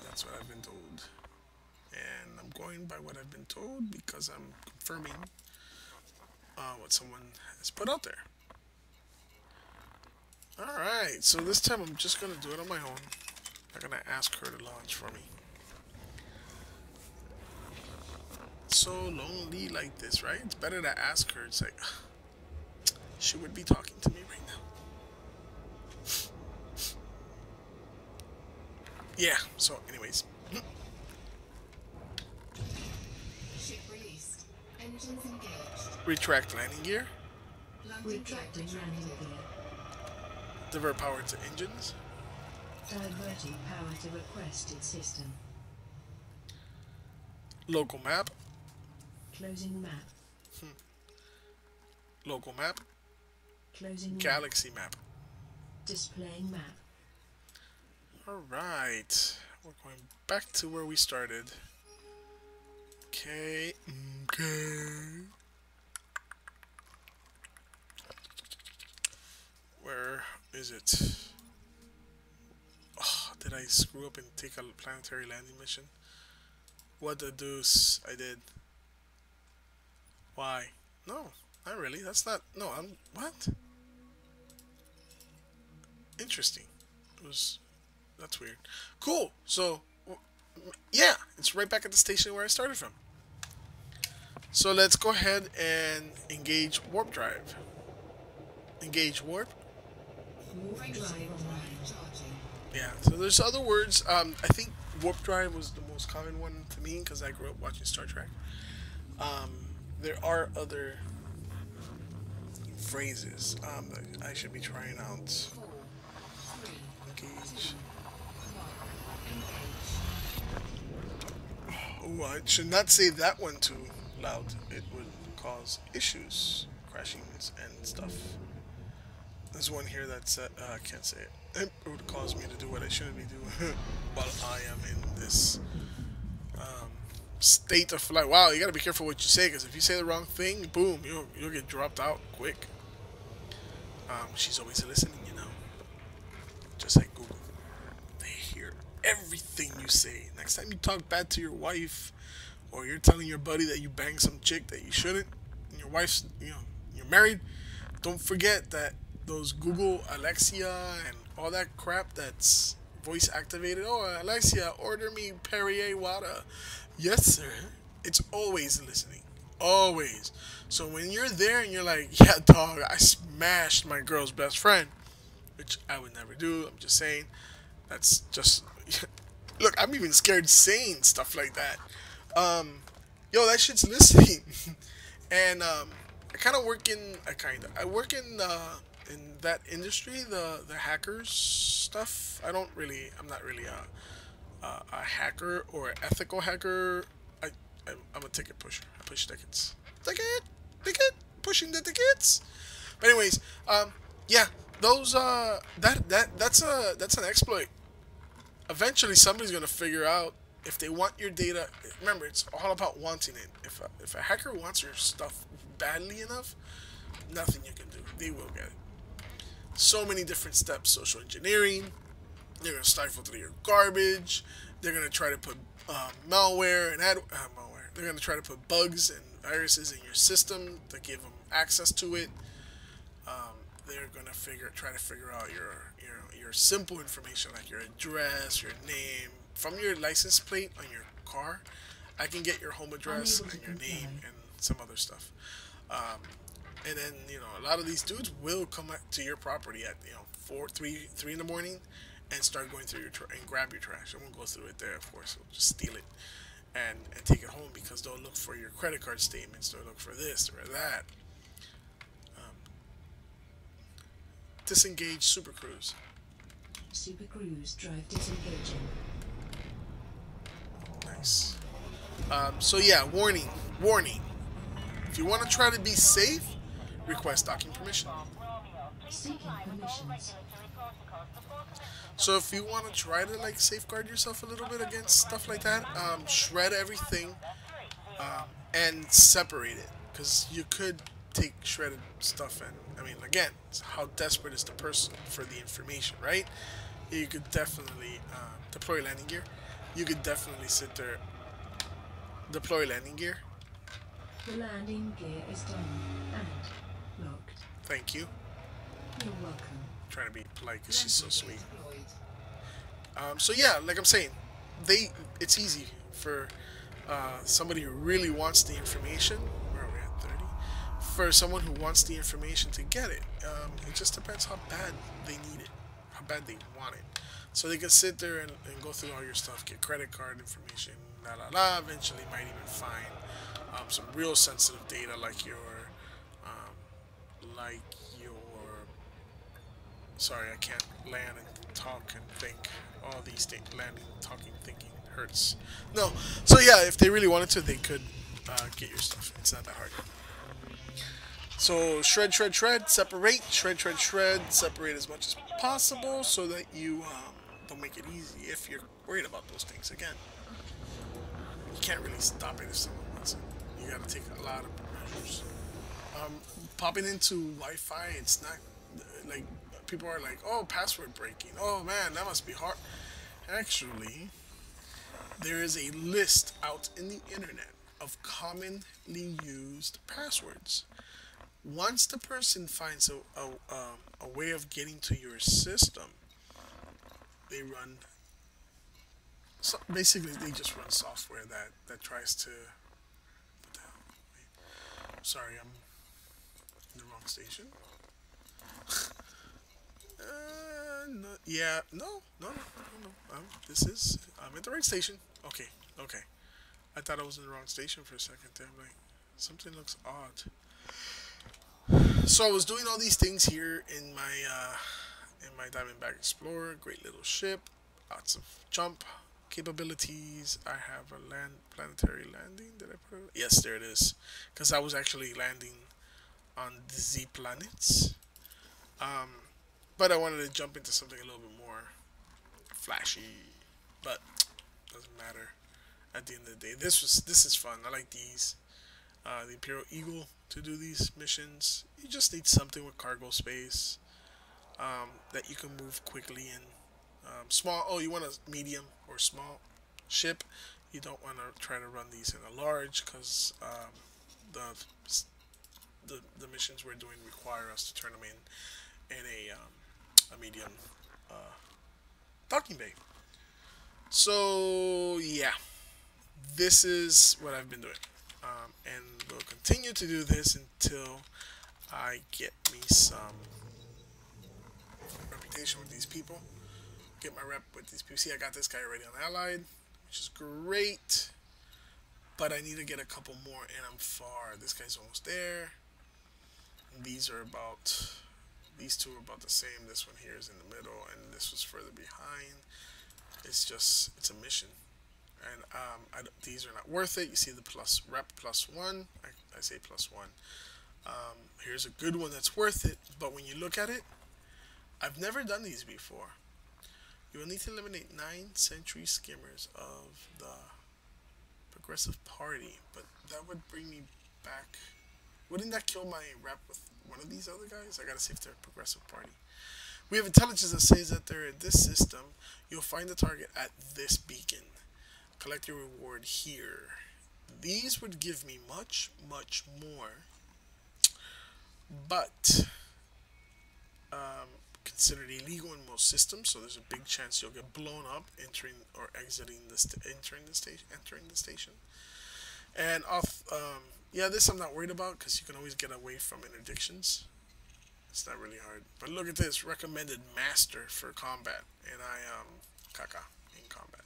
That's what I've been told. And I'm going by what I've been told because I'm confirming what someone has put out there. Alright, so this time I'm just going to do it on my own. I'm going to ask her to launch for me. So lonely like this, right? It's better to ask her. It's like, she would be talking to me right now. Yeah, so anyways. Ship released. Engines engaged. Retract landing gear. Landing gear Retracting landing retracted. gear. Divert power to engines. Diverting power to requested system. Local map. Closing map. Local map. Closing map. Galaxy map. Displaying map. Alright. We're going back to where we started. Okay. Where is it? Oh, did I screw up and take a planetary landing mission? What the deuce I did. Why? No, not really. That's not. No, I'm. What? Interesting. It was. That's weird. Cool. So, yeah, it's right back at the station where I started from. So let's go ahead and engage warp drive. Engage warp. Warp drive online. Charging. Yeah. So there's other words. I think warp drive was the most common one to me because I grew up watching Star Trek. There are other phrases that I should be trying out. 4, 3, Engage. 1. Engage. Oh, I should not say that one too loud. It would cause issues, crashings and stuff. There's one here that said, I can't say it. It would cause me to do what I shouldn't be doing while I am in this state of flight. Wow, you gotta be careful what you say, because if you say the wrong thing, boom, you'll get dropped out quick. She's always listening, you know. Just like Google. They hear everything you say. Next time you talk bad to your wife, or you're telling your buddy that you banged some chick that you shouldn't, and your wife's, you're married, don't forget that those Google Alexia and all that crap that's voice activated. Oh, Alexia, order me Perrier water. Yes, sir. It's always listening. Always. So when you're there and you're like, yeah, dog, I smashed my girl's best friend, which I would never do. I'm just saying. That's just. Look, I'm even scared saying stuff like that. Yo, that shit's listening. And I kind of work in. I work in that industry, the hackers stuff. I'm not really a hacker or an ethical hacker. I'm a ticket pusher. I push tickets. Ticket, pushing the tickets. But anyways, yeah, those that's an exploit. Eventually, somebody's gonna figure out if they want your data. Remember, it's all about wanting it. If a hacker wants your stuff badly enough, nothing you can do. They will get it. So many different steps. Social engineering. They're gonna stifle through your garbage. They're gonna try to put malware and malware. They're gonna try to put bugs and viruses in your system to give them access to it. They're gonna try to figure out your simple information like your address, your name, from your license plate on your car. I can get your home address and your name and some other stuff. And then a lot of these dudes will come to your property at 3 in the morning and start going through and grab your trash. I won't go through it there, of course. We'll just steal it and take it home because they'll look for your credit card statements. They'll look for this or that. disengage Super Cruise. Super Cruise drive disengaging. Nice. So yeah, warning. If you want to try to be safe, request docking permission. Seeking permissions. So if you want to try to like safeguard yourself a little bit against stuff like that, shred everything and separate it, because you could take shredded stuff and I mean again, how desperate is the person for the information, right? You could definitely deploy landing gear. You could definitely sit there, deploy landing gear. The landing gear is done and locked. Thank you. You're welcome. Trying to be polite because she's so Landing gear sweet. deployed. So yeah, like I'm saying, it's easy for somebody who really wants the information. Where are we at? 30. For someone who wants the information to get it, it just depends how bad they need it, how bad they want it. So they can sit there and go through all your stuff, get credit card information, la la la. Eventually, might even find some real sensitive data like like your sorry, I can't land and talk and think. All these things, landing, talking, thinking hurts. No, so yeah, if they really wanted to, they could get your stuff. It's not that hard. So shred, shred, shred, separate, shred, shred, shred, separate as much as possible so that you don't make it easy if you're worried about those things. Again, you can't really stop it if someone wants it. You gotta take a lot of measures. Popping into Wi-Fi, it's not like people are like, oh, password breaking. Oh man, that must be hard. Actually, there is a list out in the internet of commonly used passwords. Once the person finds a way of getting to your system, they run. So basically, they just run software that tries to. What the hell? Wait. Sorry, I'm in the wrong station. No, yeah, no. I'm at the right station. Okay. I thought I was in the wrong station for a second there. I'm like, something looks odd. So I was doing all these things here in my Diamondback Explorer. Great little ship, lots of jump capabilities. I have a planetary landing. Did I put it? Yes, there it is. Because I was actually landing on the planets. But I wanted to jump into something a little bit more flashy, but doesn't matter. At the end of the day, this is fun. I like these. The Imperial Eagle to do these missions. You just need something with cargo space that you can move quickly in. Small. Oh, you want a medium or small ship. You don't want to try to run these in a large because the the missions we're doing require us to turn them in a medium docking bay. So yeah, this is what I've been doing, and we'll continue to do this until I get me some reputation with these people. Get my rep with these people. See, I got this guy already on Allied, which is great. But I need to get a couple more, and I'm far. This guy's almost there. And these two are about the same. This one here is in the middle, and this was further behind. It's a mission. And these are not worth it. You see the plus rep +1. I say +1. Here's a good one that's worth it, but when you look at it, I've never done these before. You will need to eliminate 9 century skimmers of the Progressive Party, but that would bring me back. Wouldn't that kill my rep with one of these other guys? I gotta see if they're Progressive Party. We have intelligence that says that they're in this system. You'll find the target at this beacon. Collect your reward here. These would give me much, much more, but considered illegal in most systems, so there's a big chance you'll get blown up entering or exiting entering the station. And yeah, this I'm not worried about because you can always get away from interdictions. It's not really hard. But look at this, recommended master for combat, and I am caca in combat,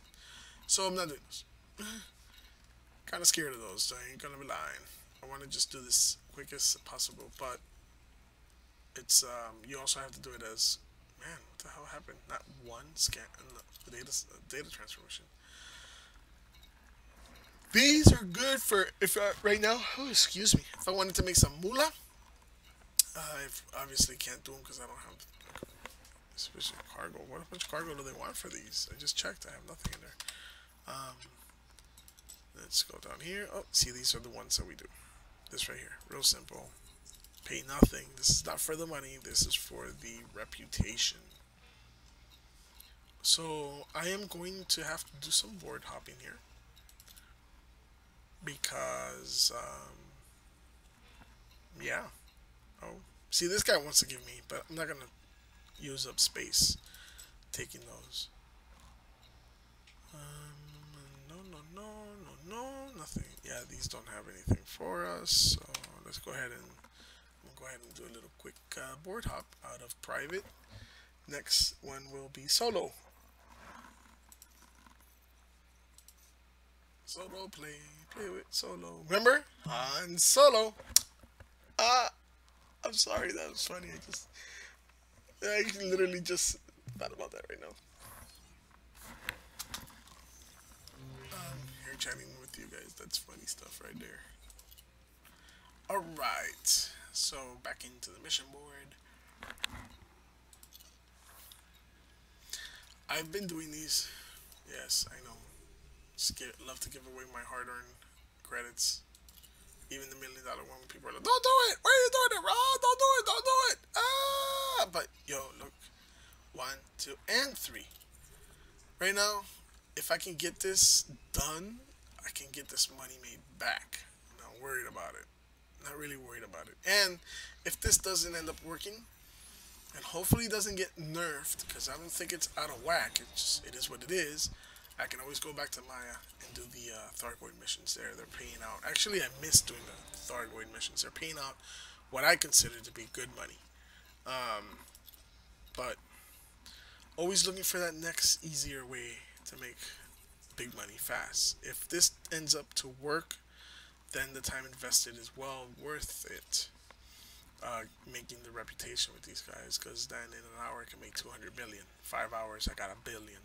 so I'm not doing this. Kind of scared of those, so I ain't gonna be lying. I want to just do this quick as possible, but it's you also have to do it as, man, what the hell happened? Not one scan, no, data transformation. These are good for if right now. Oh, excuse me. If I wanted to make some moolah, I obviously can't do them because I don't have sufficient cargo. What much cargo do they want for these? I just checked. I have nothing in there. Um, let's go down here. Oh, see, these are the ones that we do. This right here, real simple. Pay nothing. This is not for the money. This is for the reputation. So I am going to have to do some board hopping here because yeah. Oh, see, this guy wants to give me, but I'm not gonna use up space taking those. No, no, no, no, no, nothing. Yeah, these don't have anything for us. So let's go ahead and do a little quick board hop out of private. Next one will be solo. Solo play with solo. Remember? Han Solo. I'm sorry, that was funny. I literally just thought about that right now. Here chatting with you guys. That's funny stuff right there. Alright. So back into the mission board. I've been doing these. Yes, I know. Love to give away my hard-earned credits. Even the $1 million one when people are like, don't do it! Why are you doing it, Rob? Don't do it! Don't do it! Ah! But, yo, look. 1, 2, and 3. Right now, if I can get this done, I can get this money made back. I'm not worried about it. Not really worried about it. And if this doesn't end up working, and hopefully it doesn't get nerfed, because I don't think it's out of whack. It is what it is. I can always go back to Maya and do the Thargoid missions there. They're paying out. Actually, I miss doing the Thargoid missions. They're paying out what I consider to be good money. But always looking for that next easier way to make big money fast. If this ends up to work, then the time invested is well worth it. Making the reputation with these guys, because then in an hour I can make 200 million. 5 hours I got a billion.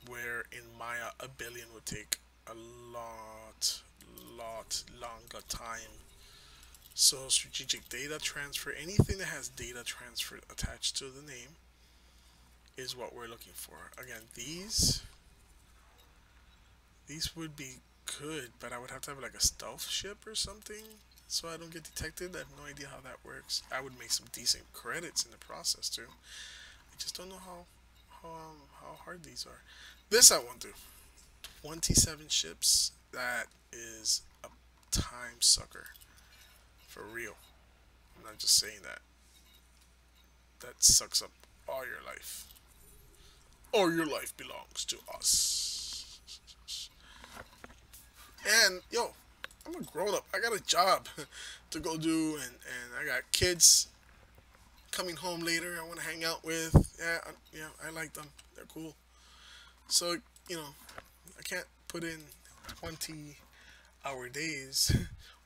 Where in Maya a billion would take a lot longer time. So strategic data transfer, anything that has data transfer attached to the name, is what we're looking for. Again, these would be good, but I would have to have like a stealth ship or something so I don't get detected. I have no idea how that works. I would make some decent credits in the process too. I just don't know how hard these are. This I want to do. 27 ships. That is a time sucker. For real. I'm not just saying that. That sucks up all your life. All your life belongs to us. And, yo, I'm a grown up. I got a job to go do, and I got kids coming home later I want to hang out with. Yeah, I like them. They're cool. So, you know, I can't put in 20-hour days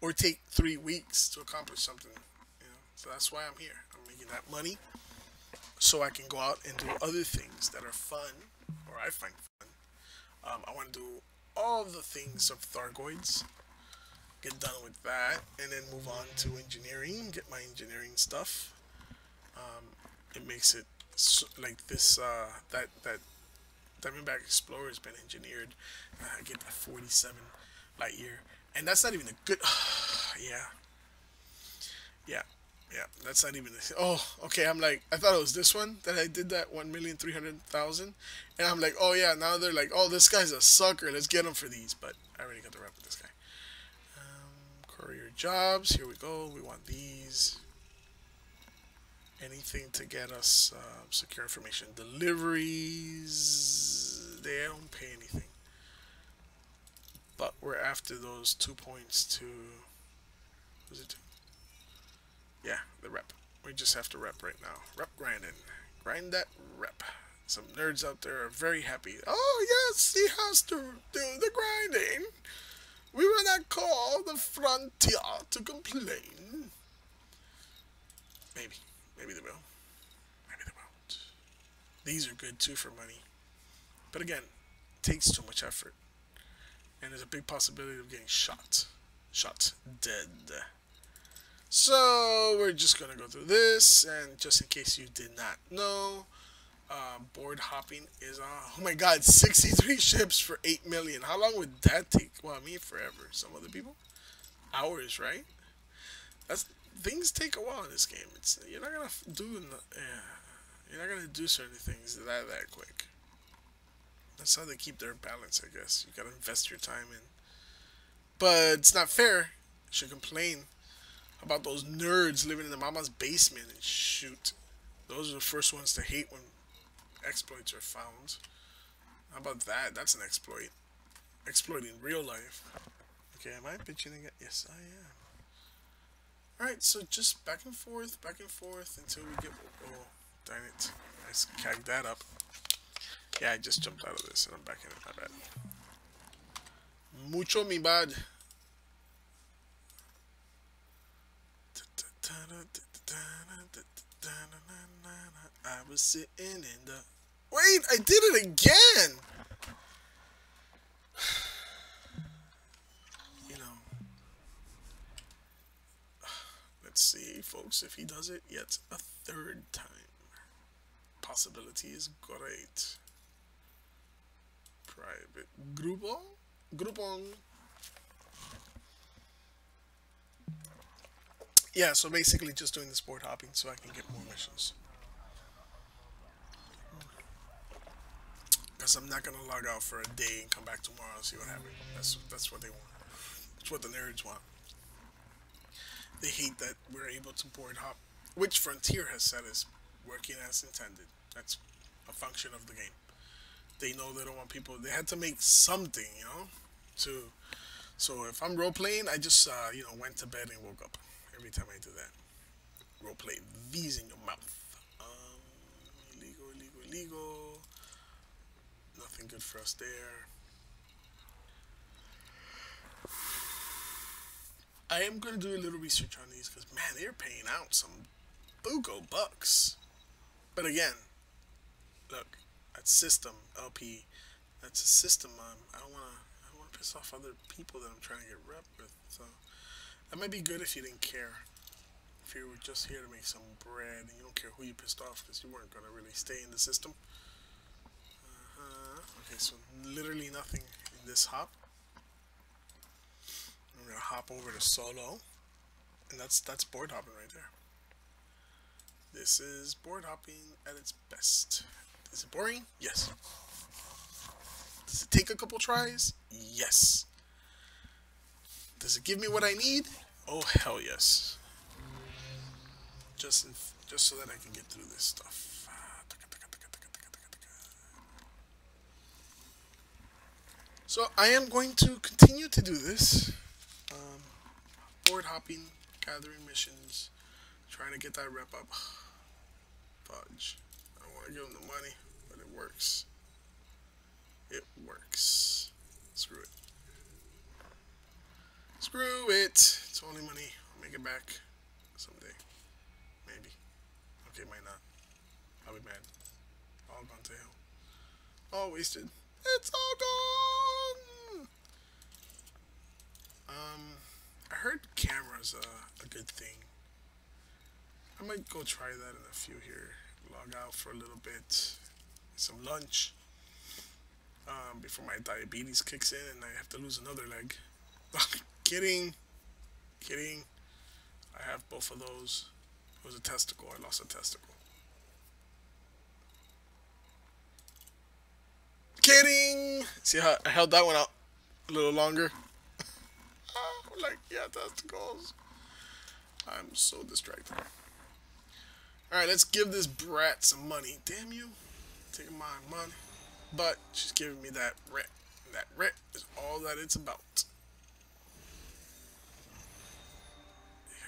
or take 3 weeks to accomplish something. You know, so that's why I'm here. I'm making that money so I can go out and do other things that are fun, or I find fun. I want to do all the things of Thargoids, get done with that, and then move on to engineering, get my engineering stuff. It makes it so, like this, that Diamondback Explorer has been engineered. I get that 47 light year, and that's not even a good. Yeah. That's not even. Oh, okay. I'm like, I thought it was this one that I did that 1,300,000, and I'm like, oh yeah. Now they're like, oh, this guy's a sucker. Let's get him for these. But I already got the rep with this guy. Courier jobs. Here we go. We want these. Anything to get us secure information. Deliveries, they don't pay anything. But we're after those 2 points to, was it 2? Yeah, the rep. We just have to rep right now. Rep grinding. Grind that rep. Some nerds out there are very happy. Oh yes, he has to do the grinding. We will not call the frontier to complain. Maybe. Maybe they will. Maybe they won't. These are good too for money. But again, it takes too much effort. And there's a big possibility of getting shot. Shot dead. So we're just gonna go through this, and just in case you did not know, board hopping is oh my god, 63 ships for 8 million. How long would that take? Well, me forever. Some other people, hours, right? That's things take a while in this game. It's you're not gonna you're not gonna do certain things that quick. That's how they keep their balance, I guess. You gotta invest your time in. But it's not fair. You should complain about those nerds living in the mama's basement and shoot. Those are the first ones to hate when exploits are found. How about that? That's an exploit. Exploiting real life. Okay, am I pitching again? Yes, I am. Alright, so just back and forth until we get... Oh, darn it. I cagged that up. Yeah, I just jumped out of this and I'm back in it. My bad. Mucho mi bad. I was sitting in the... Wait, I did it again! You know... Let's see, folks, if he does it yet a third time. Possibility is great. Private Groupon? Groupon. Yeah, so basically just doing this board hopping so I can get more missions. Because I'm not going to log out for a day and come back tomorrow and see what happens. That's what they want. That's what the nerds want. They hate that we're able to board hop, which Frontier has said is working as intended. That's a function of the game. They know they don't want people. They had to make something, you know, to. So if I'm role playing, I just you know, went to bed and woke up every time I do that. Role play these in your mouth. Illegal. Nothing good for us there. I am gonna do a little research on these because man, they're paying out some buco bucks. But again, look, that's system LP. That's a system. I don't wanna piss off other people that I'm trying to get rep with. So that might be good if you didn't care. If you were just here to make some bread and you don't care who you pissed off because you weren't gonna really stay in the system. Okay, so literally nothing in this hop. I'm gonna hop over to solo, and that's board hopping right there. This is board hopping at its best. Is it boring? Yes. Does it take a couple tries? Yes. Does it give me what I need? Oh hell yes. Just so that I can get through this stuff. So I am going to continue to do this. Board hopping, gathering missions, trying to get that rep up. Fudge. I don't want to give them the money, but it works. It works. Screw it. Screw it. It's only money. I'll make it back someday. Maybe. Okay, might not. I'll be mad. All gone to hell. All wasted. It's all gone! I heard cameras a good thing. I might go try that in a few here. Log out for a little bit. Some lunch. Before my diabetes kicks in and I have to lose another leg. Kidding. Kidding. I have both of those. It was a testicle. I lost a testicle. Kidding. See how I held that one out a little longer? Like, yeah, testicles. I'm so distracted. Alright, let's give this brat some money. Damn you. Taking my money. But she's giving me that rent. That rent is all that it's about.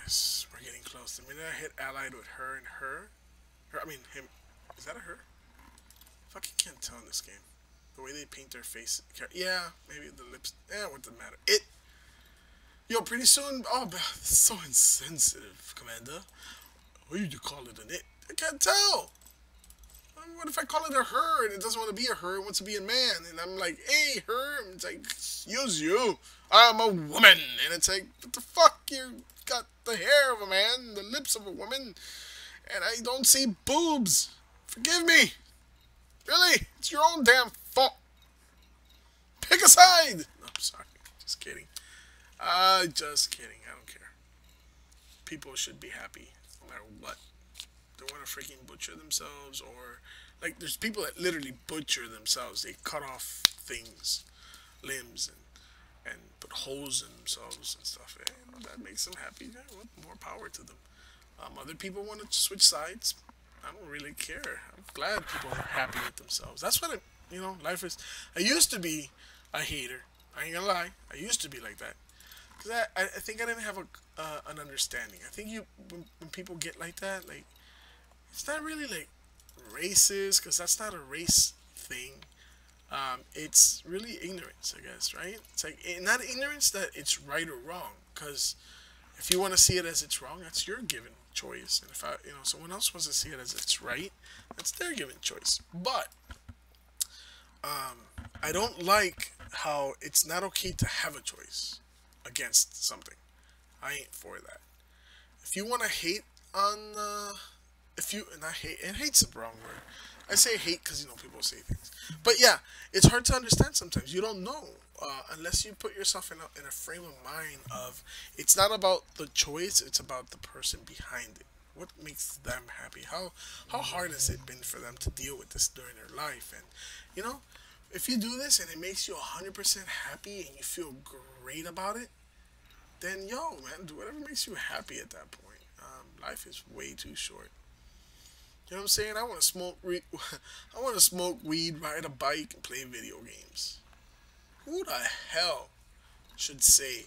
Yes, we're getting close. The minute I hit allied with her and her, I mean him. Is that a her? Fucking can't tell in this game. The way they paint their face. Yeah, maybe the lips. Yeah, what does it matter? Yo, pretty soon. Oh, that's so insensitive, Commander. What did you call it an it? I can't tell. What if I call it a her and it doesn't want to be a her, it wants to be a man? And I'm like, hey, her. And it's like, excuse you. I'm a woman. And it's like, what the fuck? You got the hair of a man, the lips of a woman, and I don't see boobs. Forgive me. Really? It's your own damn fault. Pick a side. No, I'm sorry. Just kidding. Just kidding. I don't care. People should be happy no matter what. They want to freaking butcher themselves, or like there's people that literally butcher themselves. They cut off things, limbs, and put holes in themselves and stuff. Yeah, you know, that makes them happy. Yeah, well, more power to them. Other people want to switch sides. I don't really care. I'm glad people are happy with themselves. That's what life is. I used to be a hater. I ain't gonna lie. I used to be like that. Cause I think I didn't have an understanding. I think when people get like that, like, it's not really like racist, because that's not a race thing. It's really ignorance, I guess, right? It's like not ignorance that it's right or wrong, because if you want to see it as it's wrong, that's your given choice. And if someone else wants to see it as it's right, that's their given choice. But I don't like how it's not okay to have a choice against something. I ain't for that. If you want to hate on, if you not hate, and hate's the wrong word. I say hate because people say things. But yeah, it's hard to understand sometimes. You don't know unless you put yourself in a frame of mind of it's not about the choice, it's about the person behind it. What makes them happy? How hard has it been for them to deal with this during their life? And if you do this and it makes you 100% happy and you feel great about it, then yo, man, do whatever makes you happy at that point. Life is way too short. You know what I'm saying? I want to smoke. I want to smoke weed, ride a bike, and play video games. Who the hell should say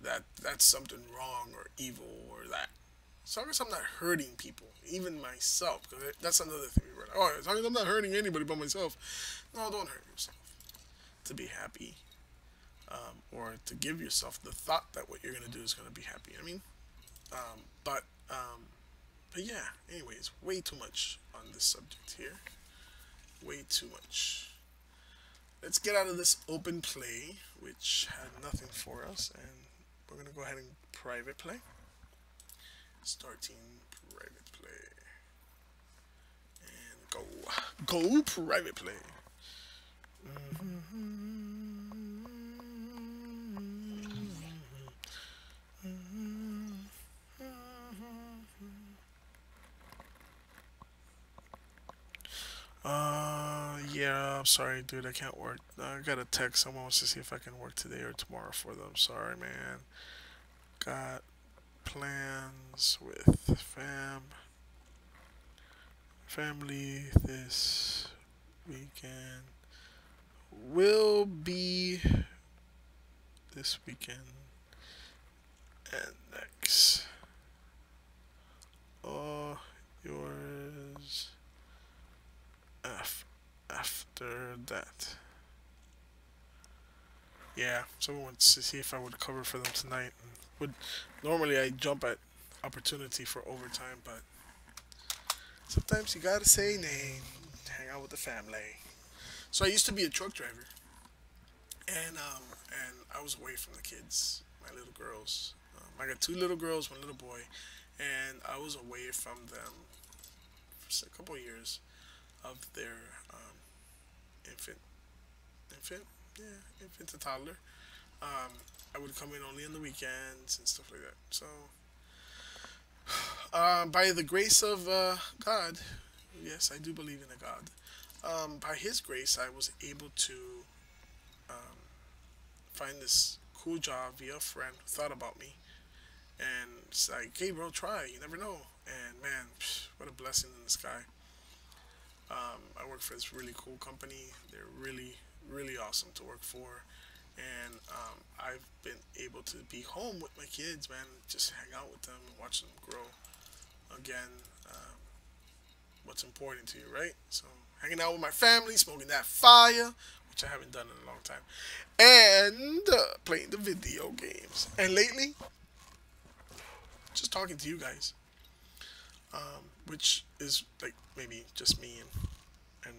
that that's something wrong or evil or that? As long as I'm not hurting people, even myself, because that's another thing. Oh, as long as I'm not hurting anybody but myself. No, don't hurt yourself. To be happy, or to give yourself the thought that what you're gonna do is gonna be happy. I mean, but yeah. Anyways, way too much on this subject here. Way too much. Let's get out of this open play, which had nothing for us, and we're gonna go ahead and private play. Starting private play. And go private play. Yeah, I'm sorry, dude, I can't work. I got a text. Someone wants to see if I can work today or tomorrow for them. Sorry, man. Got plans with family this weekend. Will be this weekend and next. Oh, yours after that. Yeah, someone wants to see if I would cover for them tonight. Normally I jump at opportunity for overtime, but sometimes you gotta say nay, hang out with the family. So I used to be a truck driver, and I was away from the kids, my little girls. I got 2 little girls, 1 little boy, and I was away from them for a couple of years of their infant to toddler. I would come in only on the weekends and stuff like that. So, by the grace of God, yes, I do believe in a God. By His grace, I was able to find this cool job via a friend who thought about me. And it's like, hey, bro, try. You never know. And man, what a blessing in the sky. I work for this really cool company. They're really, really awesome to work for. And I've been able to be home with my kids, man. Just hang out with them and watch them grow. Again, what's important to you, right? So hanging out with my family, smoking that fire, which I haven't done in a long time, and playing the video games. And lately, just talking to you guys. which is like maybe just me and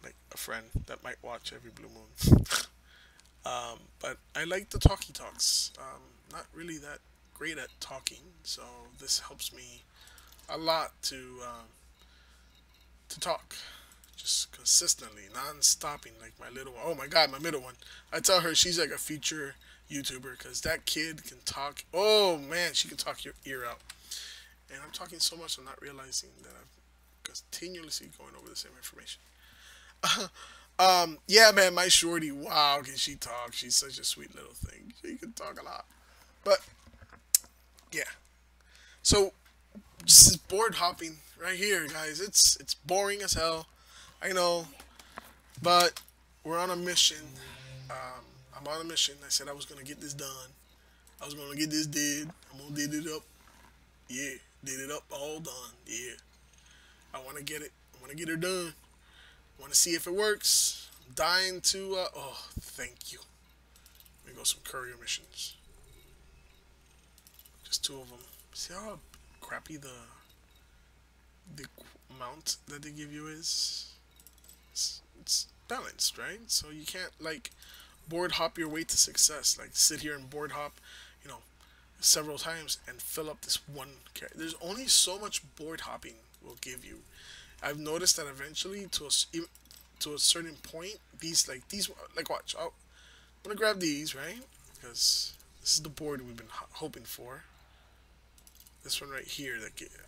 like a friend that might watch every blue moon. But I like the talkie talks. Not really that great at talking, so this helps me a lot to talk just consistently, non-stopping. Like my little one. Oh my God, my middle one. I tell her she's like a future YouTuber because that kid can talk. Oh man, she can talk your ear out. And I'm talking so much, I'm not realizing that I'm continuously going over the same information. Yeah, man, my shorty. Wow, can she talk? She's such a sweet little thing. She can talk a lot. But yeah, so this is board hopping right here, guys. It's boring as hell. I know, but we're on a mission. I'm on a mission. I said I was gonna get this done. I was gonna get this did. I'm gonna did it up. Yeah, did it up all done. Yeah, I wanna get it. I wanna get her done. I wanna see if it works. I'm dying to. Oh, thank you. Let me go some courier missions. Just two of them. See how crappy the amount that they give you is? It's balanced, right? So you can't like board hop your way to success. Like sit here and board hop, you know, several times and fill up this one character. There's only so much board hopping will give you. I've noticed that eventually to a certain point, these like watch. I'm gonna grab these right because this is the board we've been hoping for. This one right here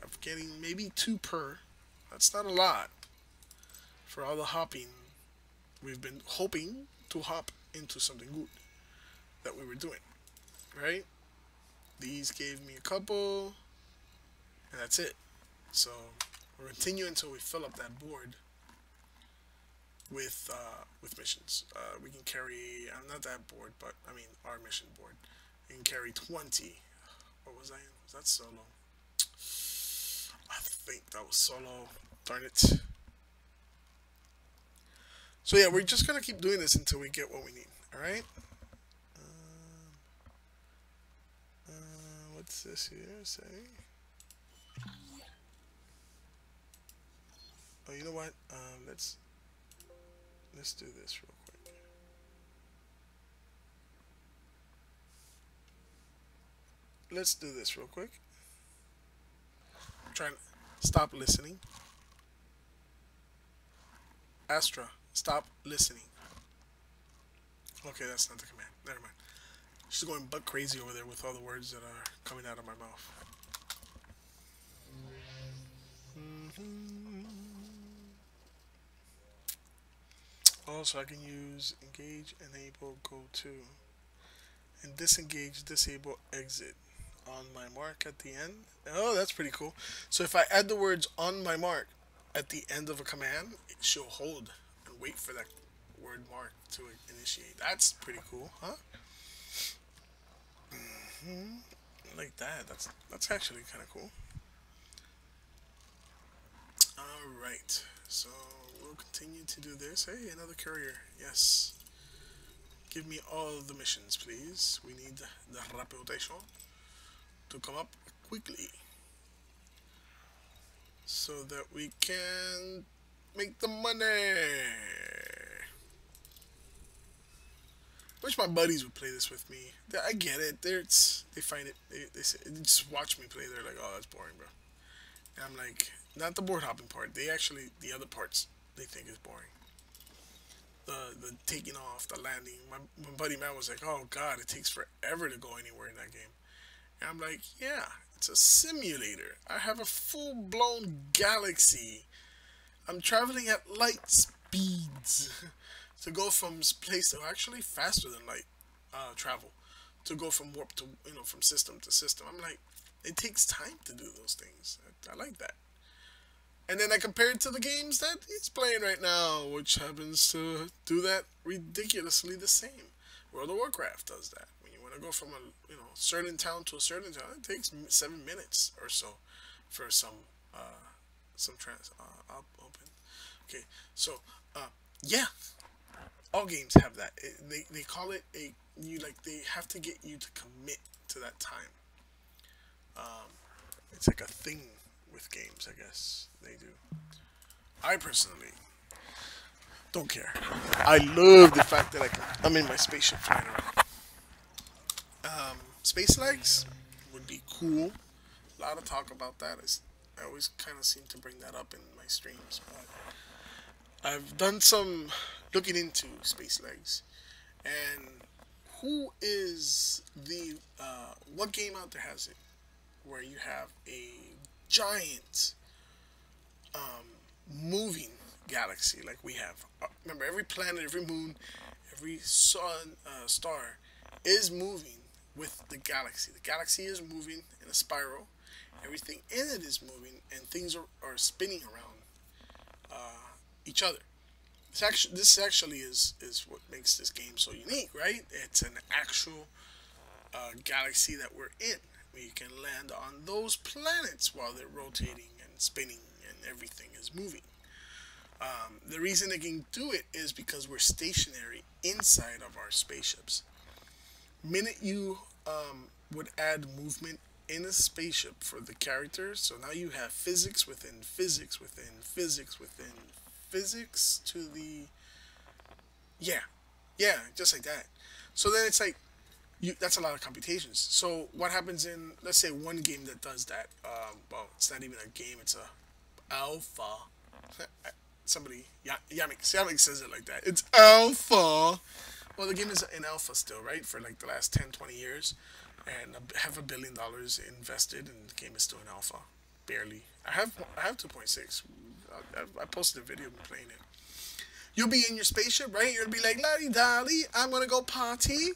I'm getting maybe two per. That's not a lot for all the hopping we've been hoping to hop into something good that we were doing, right? These gave me a couple, and that's it. So we'll continue until we fill up that board with missions. We can carry not that board, but I mean our mission board. We can carry 20. What was I in? Was that solo? I think that was solo. Darn it. So yeah, we're just gonna keep doing this until we get what we need. All right. What's this here say? Oh, you know what? Let's do this real quick. Let's do this real quick. I'm trying to stop listening. Astra, stop listening. Okay, that's not the command. Never mind. She's going butt crazy over there with all the words that are coming out of my mouth. Also, I can use engage, enable, go to, and disengage, disable, exit on my mark at the end. Oh, that's pretty cool. So if I add the words on my mark at the end of a command, she'll hold and wait for that word mark to initiate. That's pretty cool, huh? Like that. That's actually kind of cool. All right. So we'll continue to do this. Hey, another courier. Yes. Give me all the missions, please. We need the reputation to come up quickly so that we can make the money. Wish my buddies would play this with me. I get it. They find it. They just watch me play. They're like, "Oh, that's boring, bro." And I'm like, not the board hopping part. The other parts they think is boring. The taking off, the landing. My buddy man was like, "Oh God, it takes forever to go anywhere in that game." And I'm like, "Yeah, it's a simulator. I have a full-blown galaxy. I'm traveling at light speeds to go from place to actually faster than light travel to go from warp to from system to system." I'm like, it takes time to do those things. I like that. And then I compare it to the games that he's playing right now, which happens to do that ridiculously the same. World of Warcraft does that. When you want to go from a certain town to a certain town, it takes 7 minutes or so for some trans up open. Okay, so yeah, all games have that. They call it they have to get you to commit to that time. It's like a thing with games, I guess. They do. I personally don't care. I love the fact that I'm in my spaceship flying around. Space legs would be cool. A lot of talk about that. I always kind of seem to bring that up in my streams, but I've done some looking into space legs and who is the what game out there has it where you have a giant moving galaxy like we have. Remember, every planet, every moon, every sun, star is moving with the galaxy. The galaxy is moving in a spiral. Everything in it is moving, and things are spinning around each other. This actually is what makes this game so unique, right? It's an actual galaxy that we're in. We can land on those planets while they're rotating and spinning and everything is moving. The reason they can do it is because we're stationary inside of our spaceships. Minute you would add movement in a spaceship for the characters, so now you have physics within physics within physics within physics to the yeah, just like that. So then it's like that's a lot of computations. So what happens in, let's say, one game that does that? Well, it's not even a game; it's a alpha. Somebody, Yamik says it like that. It's alpha. Well, the game is in alpha still, right? For like the last 10, 20 years, and half $1 billion invested, and the game is still in alpha. Barely. I have 2.6. I posted a video of me playing it. You'll be in your spaceship, right? You'll be like, "Lady Dolly, I'm gonna go party,"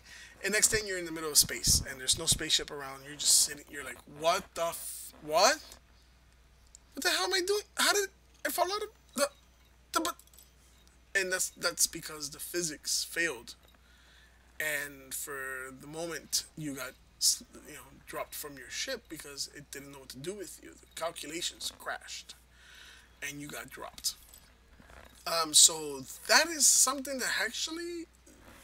and next thing you're in the middle of space, and there's no spaceship around. You're just sitting. You're like, "What the what? What the hell am I doing? How did I fall out of the?" And that's because the physics failed, and for the moment you got dropped from your ship because it didn't know what to do with you. The calculations crashed, and you got dropped. So that is something that actually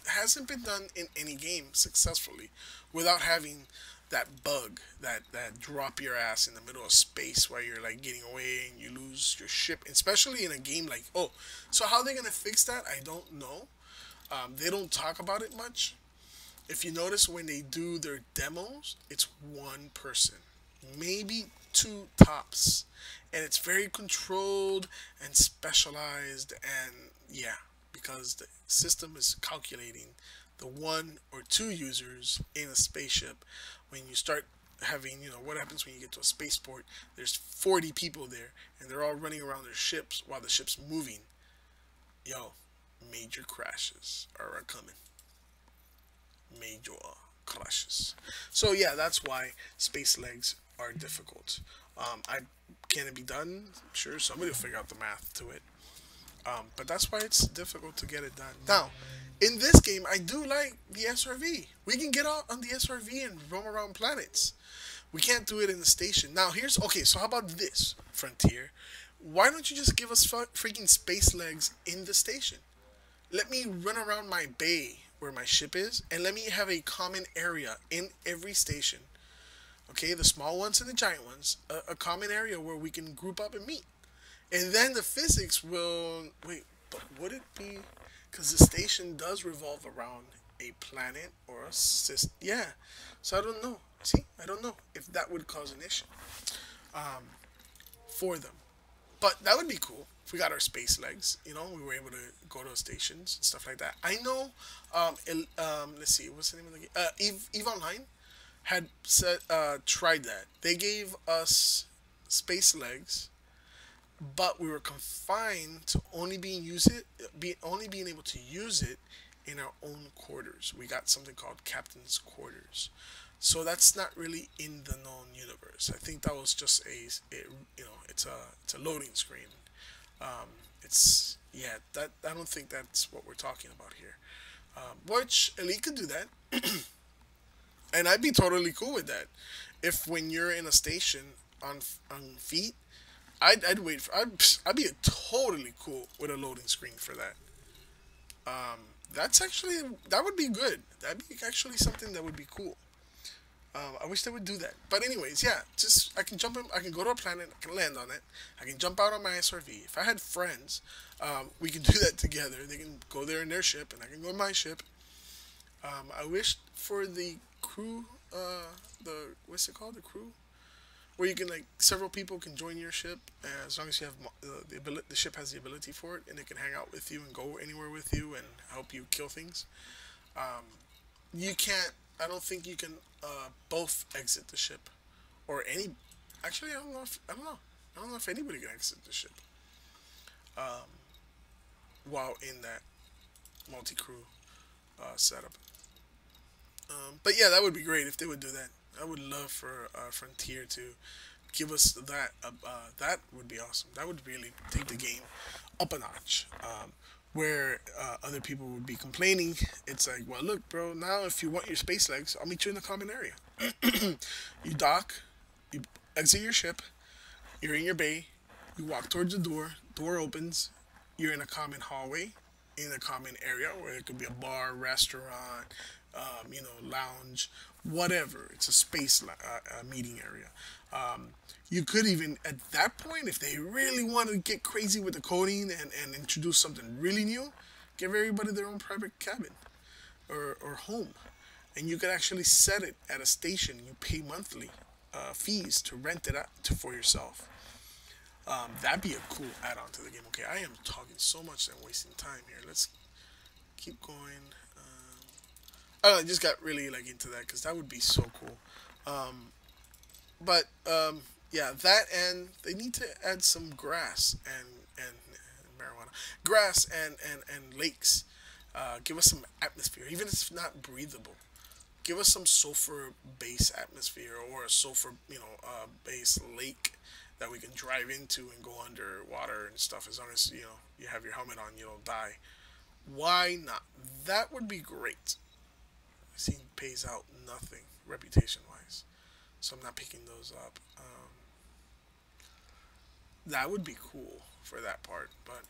hasn't been done in any game successfully without having that bug that drop your ass in the middle of space while you're like getting away and you lose your ship, especially in a game like so how are they gonna fix that? I don't know. They don't talk about it much. If you notice, when they do their demos, it's one person, maybe two tops, and it's very controlled and specialized, and yeah, because the system is calculating the one or two users in a spaceship. When you start having, what happens when you get to a spaceport, there's 40 people there, and they're all running around their ships while the ship's moving. Major crashes are coming. Major crashes. So yeah, that's why space legs are difficult. Can it be done? Sure, somebody will figure out the math to it. But that's why it's difficult to get it done. Now, in this game, I do like the SRV. We can get out on the SRV and roam around planets. We can't do it in the station. Now, okay, so how about this, Frontier? Why don't you just give us freaking space legs in the station? Let me run around my bay where my ship is, and let me have a common area in every station. Okay, the small ones and the giant ones, a common area where we can group up and meet. And then the physics will, wait, but would it be, because the station does revolve around a planet or a system. Yeah, so I don't know. See, I don't know if that would cause an issue for them. But that would be cool if we got our space legs. We were able to go to stations and stuff like that. I know. Let's see, what's the name of the game? Eve Online had tried that. They gave us space legs, but we were confined to only being able to use it in our own quarters. We got something called Captain's Quarters. So that's not really in the known universe. I think that was just it's a loading screen. I don't think that's what we're talking about here. Which Elite could do that, and I'd be totally cool with that. If when you're in a station on feet, I'd wait for I'd be totally cool with a loading screen for that. That would be good. That'd be actually something that would be cool. I wish they would do that. But anyways, yeah, just I can jump in. I can go to a planet. I can land on it. I can jump out on my SRV. If I had friends, we can do that together. They can go there in their ship, and I can go in my ship. I wish for the crew, the what's it called, the crew, where you can like several people can join your ship as long as you have the ability. The ship has the ability for it, and it can hang out with you and go anywhere with you and help you kill things. You can't. I don't think you can both exit the ship, or any. Actually, I don't know. If, I don't know. I don't know if anybody can exit the ship while in that multi-crew setup. But yeah, that would be great if they would do that. I would love for Frontier to give us that. That would be awesome. That would really take the game up a notch. Where other people would be complaining, it's like, well, look, bro. Now, if you want your space legs, I'll meet you in the common area. You dock, you exit your ship, you're in your bay, you walk towards the door. Door opens, you're in a common hallway, in a common area where it could be a bar, restaurant, lounge, whatever. It's a space meeting area. You could even, at that point, if they really want to get crazy with the coding and introduce something really new, give everybody their own private cabin or home. And you could actually set it at a station. You pay monthly fees to rent it out for yourself. That'd be a cool add-on to the game. Okay, I am talking so much and wasting time here. Let's keep going. I just got really like into that because that would be so cool. But yeah, that, and they need to add some grass and marijuana, grass and lakes. Give us some atmosphere, even if it's not breathable. Give us some sulfur base atmosphere or a sulfur base lake that we can drive into and go underwater and stuff. As long as you have your helmet on, you don't die. Why not? That would be great. Scene pays out nothing reputation wise, so I'm not picking those up. That would be cool for that part, but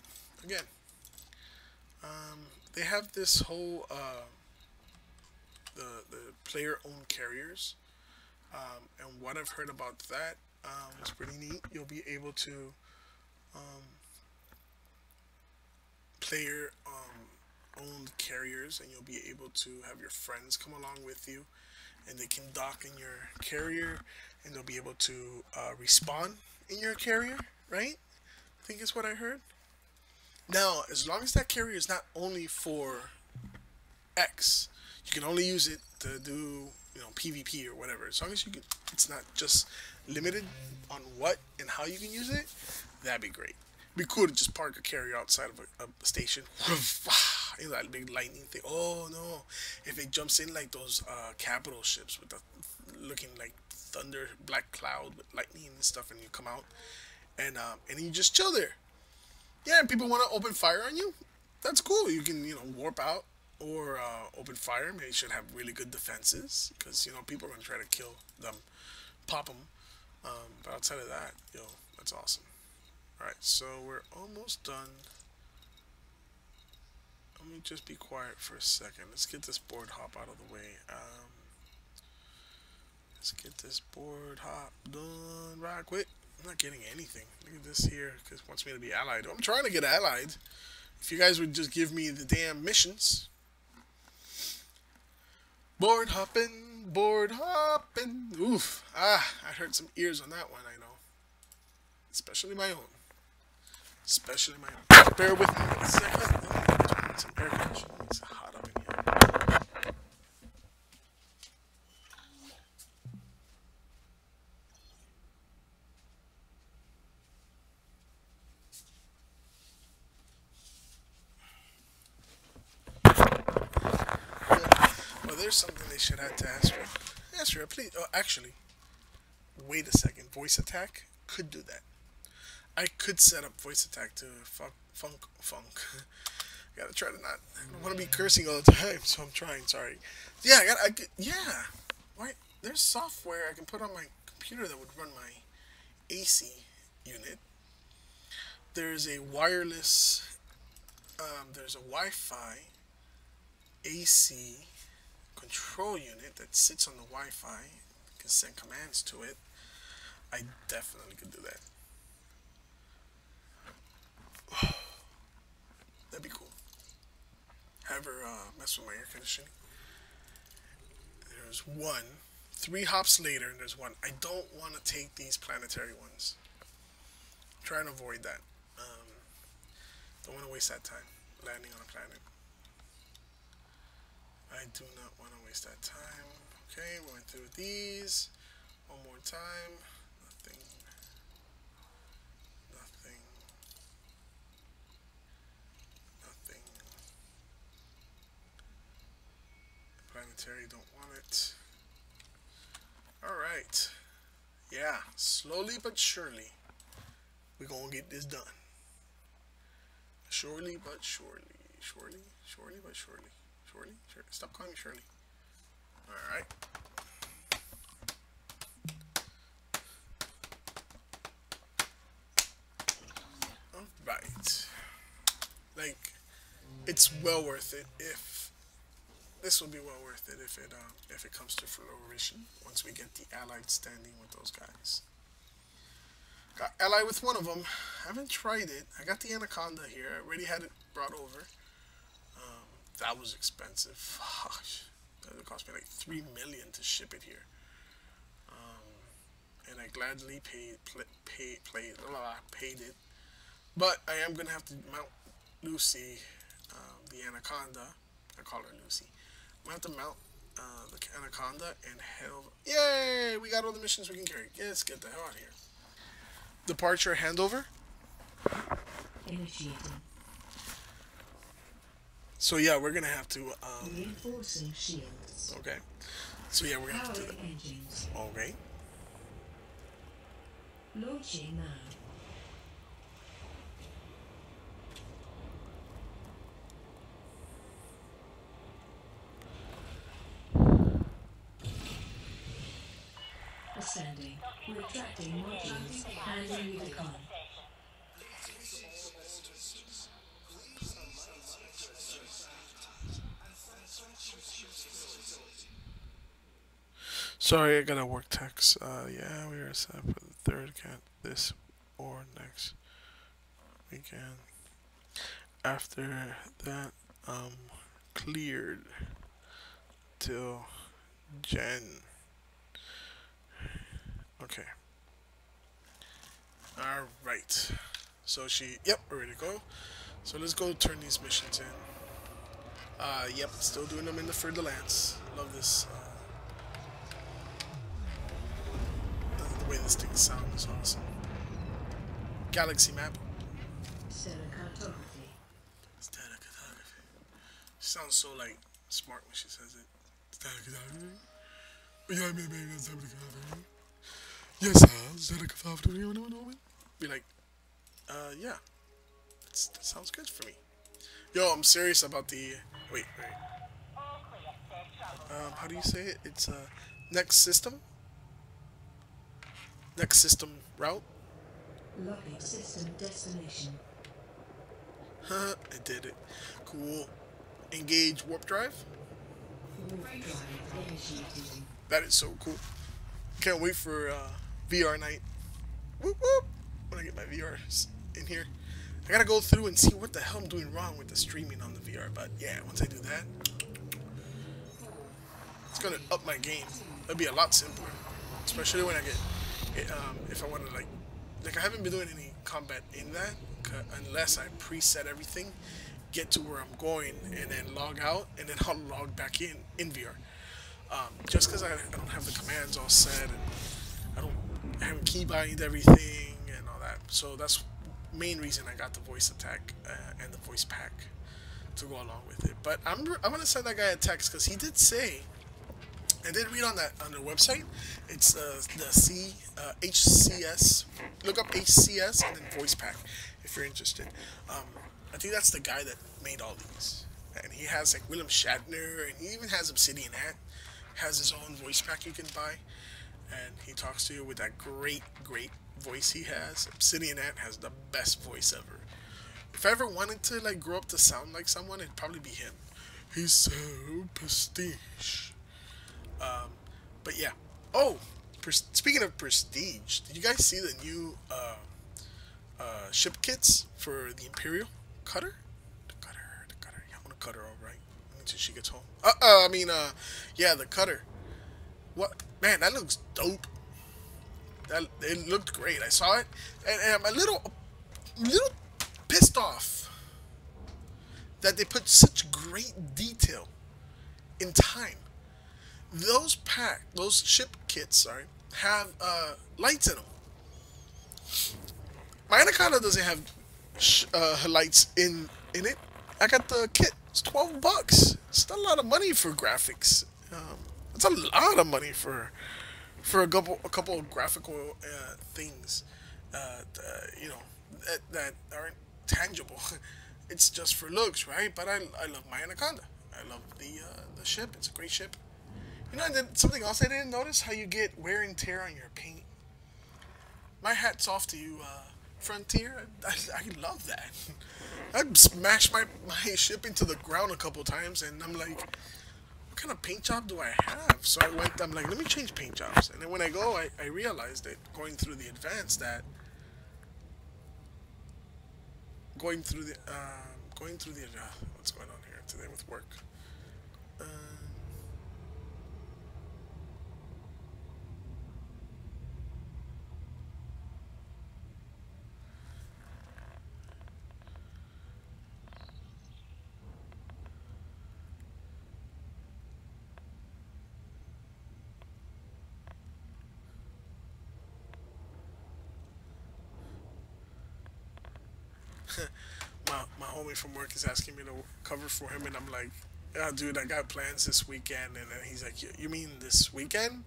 again, they have this whole the player owned carriers, and what I've heard about that is pretty neat. You'll be able to player owned carriers, and you'll be able to have your friends come along with you, and they can dock in your carrier, and they'll be able to respawn in your carrier, right? I think is what I heard. Now, as long as that carrier is not only for X, you can only use it to do PvP or whatever. As long as you can, it's not just limited on what and how you can use it. That'd be great. It'd be cool to just park a carrier outside of a station. That big lightning thing. Oh no! If it jumps in like those capital ships with the looking like thunder, black cloud with lightning and stuff, and you come out and you just chill there. Yeah, and people want to open fire on you. That's cool. You can warp out or open fire. They should have really good defenses because people are gonna try to kill them, pop them. But outside of that, that's awesome. All right, so we're almost done. Let me just be quiet for a second. Let's get this board hop out of the way. Let's get this board hop done right quick. I'm not getting anything. Look at this here, because it wants me to be allied. I'm trying to get allied. If you guys would just give me the damn missions. Board hopping, board hopping. Oof. I hurt some ears on that one, I know. Especially my own. Especially my own. Bear with me one second. Some air conditioning. It's hot up in here. Well, there's something they should have to Astra. Astra, please. Oh, actually, wait a second. Voice attack could do that. I could set up voice attack to funk. Gotta try to not. I don't want to be cursing all the time, so I'm trying. Sorry. Yeah, yeah. Why? There's software I can put on my computer that would run my AC unit. There's a wireless. There's a Wi-Fi AC control unit that sits on the Wi-Fi. can send commands to it, I definitely could do that. That'd be cool. Have her mess with my air conditioning. There's one. 3 hops later, and there's one. I don't want to take these planetary ones. I'm trying to avoid that. Don't want to waste that time landing on a planet. I do not want to waste that time. Okay, we went through these. One more time. Nothing. Nothing. Nothing. Planetary, don't want it. Alright. Yeah, slowly but surely, we're gonna get this done. Surely but surely. Surely but surely. Surely? Stop calling me Shirley. Alright. Alright. Like, it's well worth it if this will be well worth it if it comes to fruition once we get the allied standing with those guys. Got allied with one of them. I haven't tried it. I got the Anaconda here. I already had it brought over. That was expensive. Gosh, that cost me like $3 million to ship it here. And I gladly paid it. But I am gonna have to mount Lucy, the Anaconda. I call her Lucy. I'm gonna have to mount the Anaconda and hell. Yay! We got all the missions we can carry. Let's get the hell out of here. Departure handover. Initiating. So yeah, we're gonna have to Reinforcing shields. okay. So yeah, we're gonna have to do that. Engines. Okay. Launching now. Ascending. Retracting modules. Handing recon. Sorry, I got a work text. Yeah, we are set for the 3rd cat this or next weekend. After that, cleared till Jan. Okay. Alright. So yep, we're ready to go. So let's go turn these missions in. Yep, still doing them in the Fer de Lance. Love this. The way this thing sounds is awesome. Galaxy map. Stereocartography. Stereocartography. She sounds so like smart when she says it. Stereocartography. Yes, sir. Stereocartography. Be like, yeah. That sounds good for me. Yo, I'm serious about the. Wait. How do you say it? It's next system. Next system route. Locking system destination. I did it. Cool. Engage warp drive. Warp drive initiating. That is so cool. Can't wait for VR night. Whoop whoop. When I get my VRs in here. I gotta go through and see what the hell I'm doing wrong with the streaming on the VR. But yeah, once I do that, it's gonna up my game. It'll be a lot simpler. Especially when I get if I want to like I haven't been doing any combat in that unless I preset everything, get to where I'm going, and then log out, and then I'll log back in VR. Just because I don't have the commands all set, and I haven't keybind everything and all that. So that's the main reason I got the voice attack and the voice pack to go along with it. But I'm gonna send that guy a text because he did say. I did read on their website. It's the HCS. Look up HCS and then voice pack if you're interested. I think that's the guy that made all these, and he has like William Shatner, and he even has Obsidian Ant. Has his own voice pack you can buy, and he talks to you with that great voice he has. Obsidian Ant has the best voice ever. If I ever wanted to like grow up to sound like someone, it'd probably be him. He's so prestige. But yeah. Oh, speaking of prestige, did you guys see the new ship kits for the Imperial cutter? The cutter. Yeah, I'm gonna cut her all right until she gets home. Yeah, the cutter. What man? That looks dope. That it looked great. I saw it, and I'm little pissed off that they put such great detail in time. Those ship kits, sorry, have lights in them. My Anaconda doesn't have lights in it. I got the kit. It's $12. It's not a lot of money for graphics. It's a lot of money for a couple of graphical things, you know, that aren't tangible. It's just for looks, right? But I love my Anaconda. I love the ship. It's a great ship. You know, and then something else I didn't notice how you get wear and tear on your paint. My hat's off to you, Frontier. I love that. I smashed my ship into the ground a couple times, and I'm like, what kind of paint job do I have? So I'm like, let me change paint jobs. And then when I go, I realized that what's going on here today with work? Uh, my homie from work is asking me to cover for him, and I'm like, yeah, dude, I got plans this weekend. And then he's like, you mean this weekend?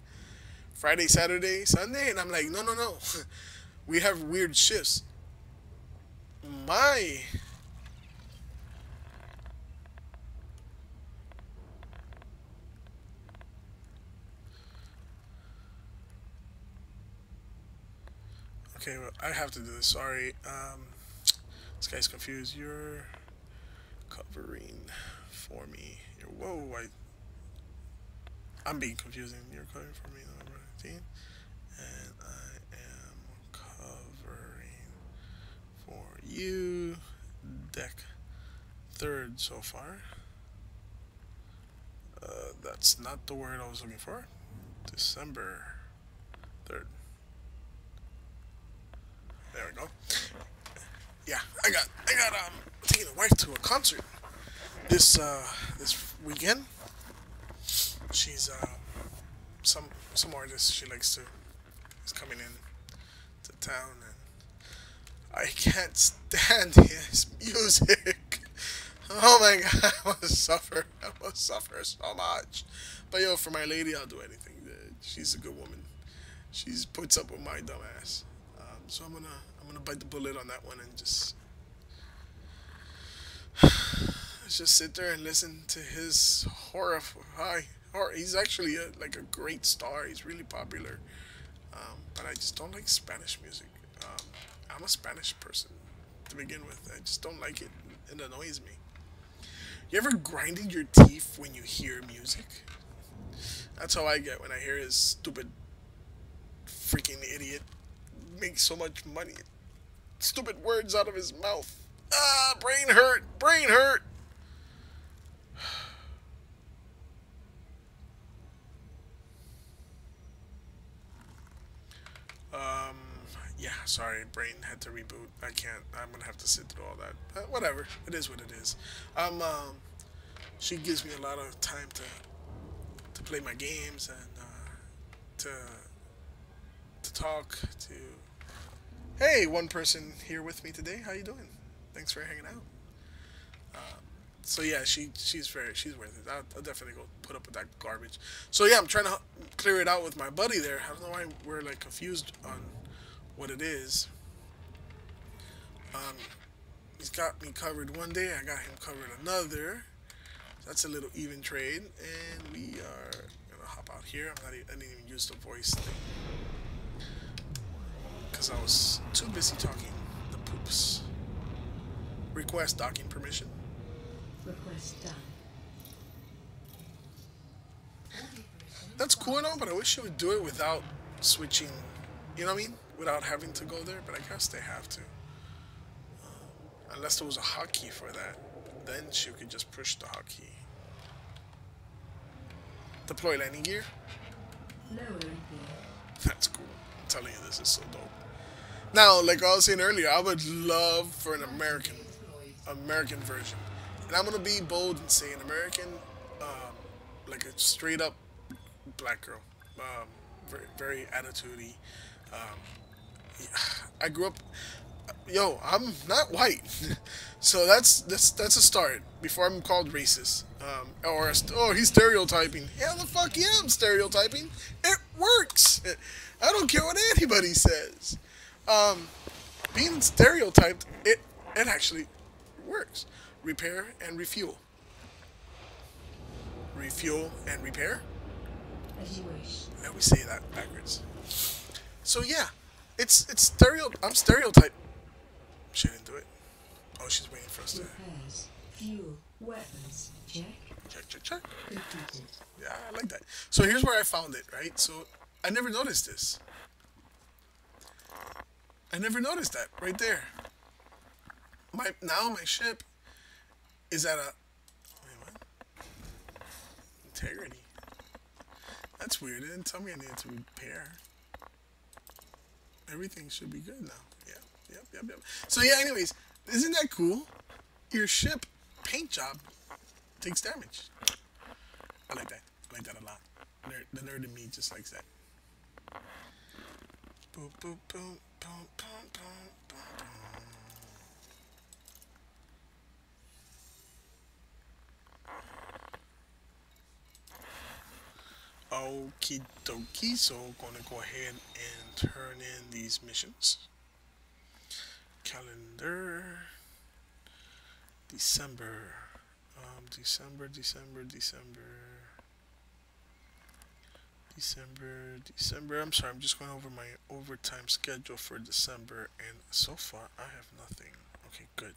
Friday, Saturday, Sunday? And I'm like, no, no, no. We have weird shifts. My Okay, well, I have to do this. Sorry. This guy's confused. You're covering for me. I'm being confusing. You're covering for me, number 19, and I am covering for you. Deck third so far. That's not the word I was looking for. December 3rd. There we go. Yeah, I got taking a wife to a concert this weekend. She's some artist she likes to is coming in to town, and I can't stand his music. Oh my god, I must suffer. I must suffer so much. But yo, for my lady, I'll do anything. She's a good woman. She's puts up with my dumb ass. So I'm gonna bite the bullet on that one and just sit there and listen to his horror. He's actually like a great star. He's really popular. But I just don't like Spanish music. I'm a Spanish person to begin with. I just don't like it. It annoys me. You ever grinded your teeth when you hear music? That's how I get when I hear his stupid freaking idiot make so much money. Stupid words out of his mouth. Ah, brain hurt. Brain hurt. Um, yeah, sorry, brain had to reboot. I can't. I'm gonna have to sit through all that. But whatever. It is what it is. She gives me a lot of time to play my games and to talk to. Hey, one person here with me today. How you doing? Thanks for hanging out. So yeah, she's worth it. I'll definitely go put up with that garbage. So yeah, I'm trying to clear it out with my buddy there. I don't know why we're like confused on what it is. Um, he's got me covered one day. I got him covered another. That's a little even trade, and we are gonna hop out here. I didn't even use the voice thing because I was too busy talking the poops. Request docking permission. Request done. that's cool and all, but I wish you would do it without switching. You know what I mean? Without having to go there, but I guess they have to. Unless there was a hotkey for that, then she could just push the hotkey. Deploy landing gear. Lowering gear. That's cool. I'm telling you, this is so dope. Now, like I was saying earlier, I would love for an American version, and I'm gonna be bold and say an American, like a straight up black girl, very very attitudey. I grew up. Yo, I'm not white, so that's a start before I'm called racist. Oh, he's stereotyping. Hell, the fuck yeah, I'm stereotyping. It works. I don't care what anybody says. Being stereotyped, it actually works. Repair and refuel. Refuel and repair. As you wish. I always say that backwards. So yeah, I'm stereotyped. She didn't do it. Oh, she's waiting for us to. Repairs. Fuel. Weapons. Check. Check. Completed. Yeah, I like that. So here's where I found it, right? So I never noticed this. I never noticed that right there. My ship is at a wait, what? Integrity. That's weird. It didn't tell me I needed to repair. Everything should be good now. Yeah. Yep. So yeah, anyways, isn't that cool? Your ship paint job takes damage. I like that. I like that a lot. The nerd in me just likes that. Boom, boom, boom, boom, boom, boom, boom. Okie dokie, so gonna go ahead and turn in these missions. Calendar. December. December. I'm sorry, I'm just going over my overtime schedule for December, and so far I have nothing. Okay, good.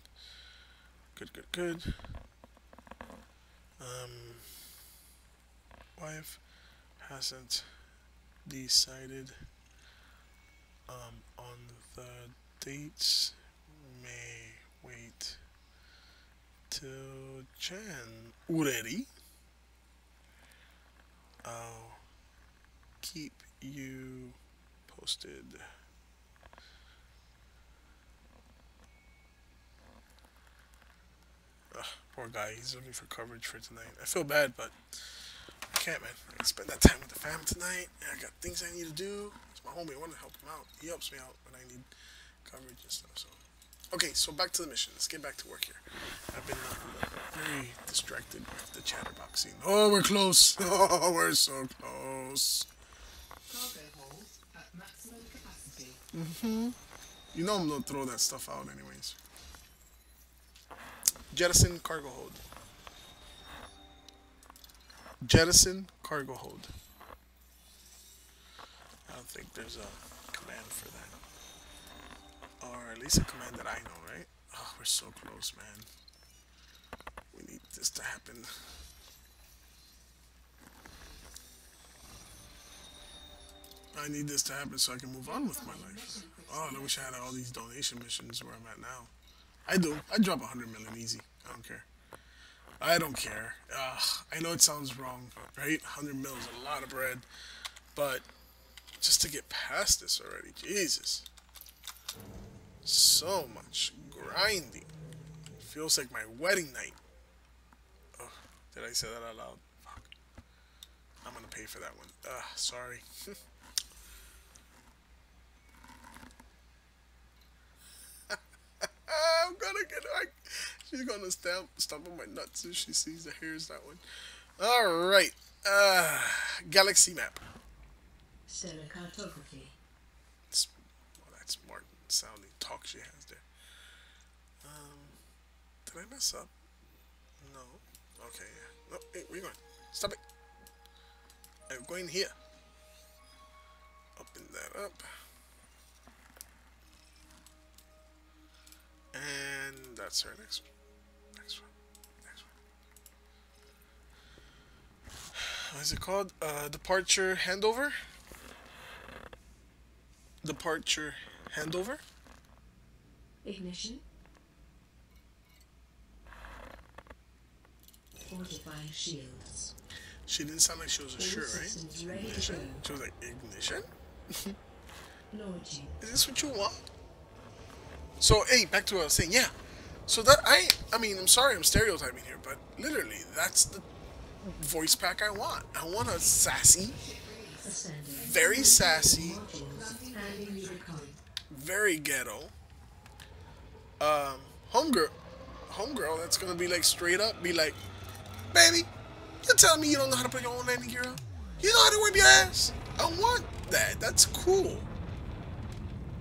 Wife hasn't decided on the dates. May wait till January. I'll keep you posted. Ugh, poor guy, he's looking for coverage for tonight. I feel bad, but I can't, man. I can spend that time with the fam tonight. I got things I need to do. It's my homie. I want to help him out. He helps me out when I need coverage and stuff. So, okay, so back to the mission. Let's get back to work here. I've been very distracted with the chatterboxing. Oh, we're close. Oh, we're so close. Cargo hold at maximum capacity. You know I'm gonna throw that stuff out anyways. Jettison cargo hold. Jettison cargo hold. I don't think there's a command for that. Or at least a command that I know, right? Oh, we're so close, man. We need this to happen. I need this to happen so I can move on with my life. Oh, I wish I had all these donation missions where I'm at now. I do. I drop 100 million easy. I don't care. I don't care. I know it sounds wrong, right? 100 mil is a lot of bread. But just to get past this already, Jesus. So much grinding. Feels like my wedding night. Oh, did I say that out loud? Fuck. I'm gonna pay for that one. Sorry. I'm gonna get her. She's gonna stomp on my nuts if she sees the hairs that one. Alright. Galaxy map. Stellar cartography. Well, that's more sounding talk she has there. Did I mess up? No. Okay, yeah. No, hey, where you going? Stop it. I'm going here. Open that up. And that's our next one. what is it called? Departure handover. Departure handover. Ignition. Fortifying shields. She didn't sound like she was sure, systems right? ready to Ignition. go. She was like, ignition? Launching. Is this what you want? So, hey, back to what I was saying. Yeah. So that, I mean, I'm sorry I'm stereotyping here, but literally, that's the voice pack I want. I want a sassy, Ascending. very sassy, Modules. Adding Rubicon. very ghetto, homegirl that's gonna be like straight up, be like, baby, you're telling me you don't know how to put your own landing gear on? You know how to whip your ass? I want that. That's cool.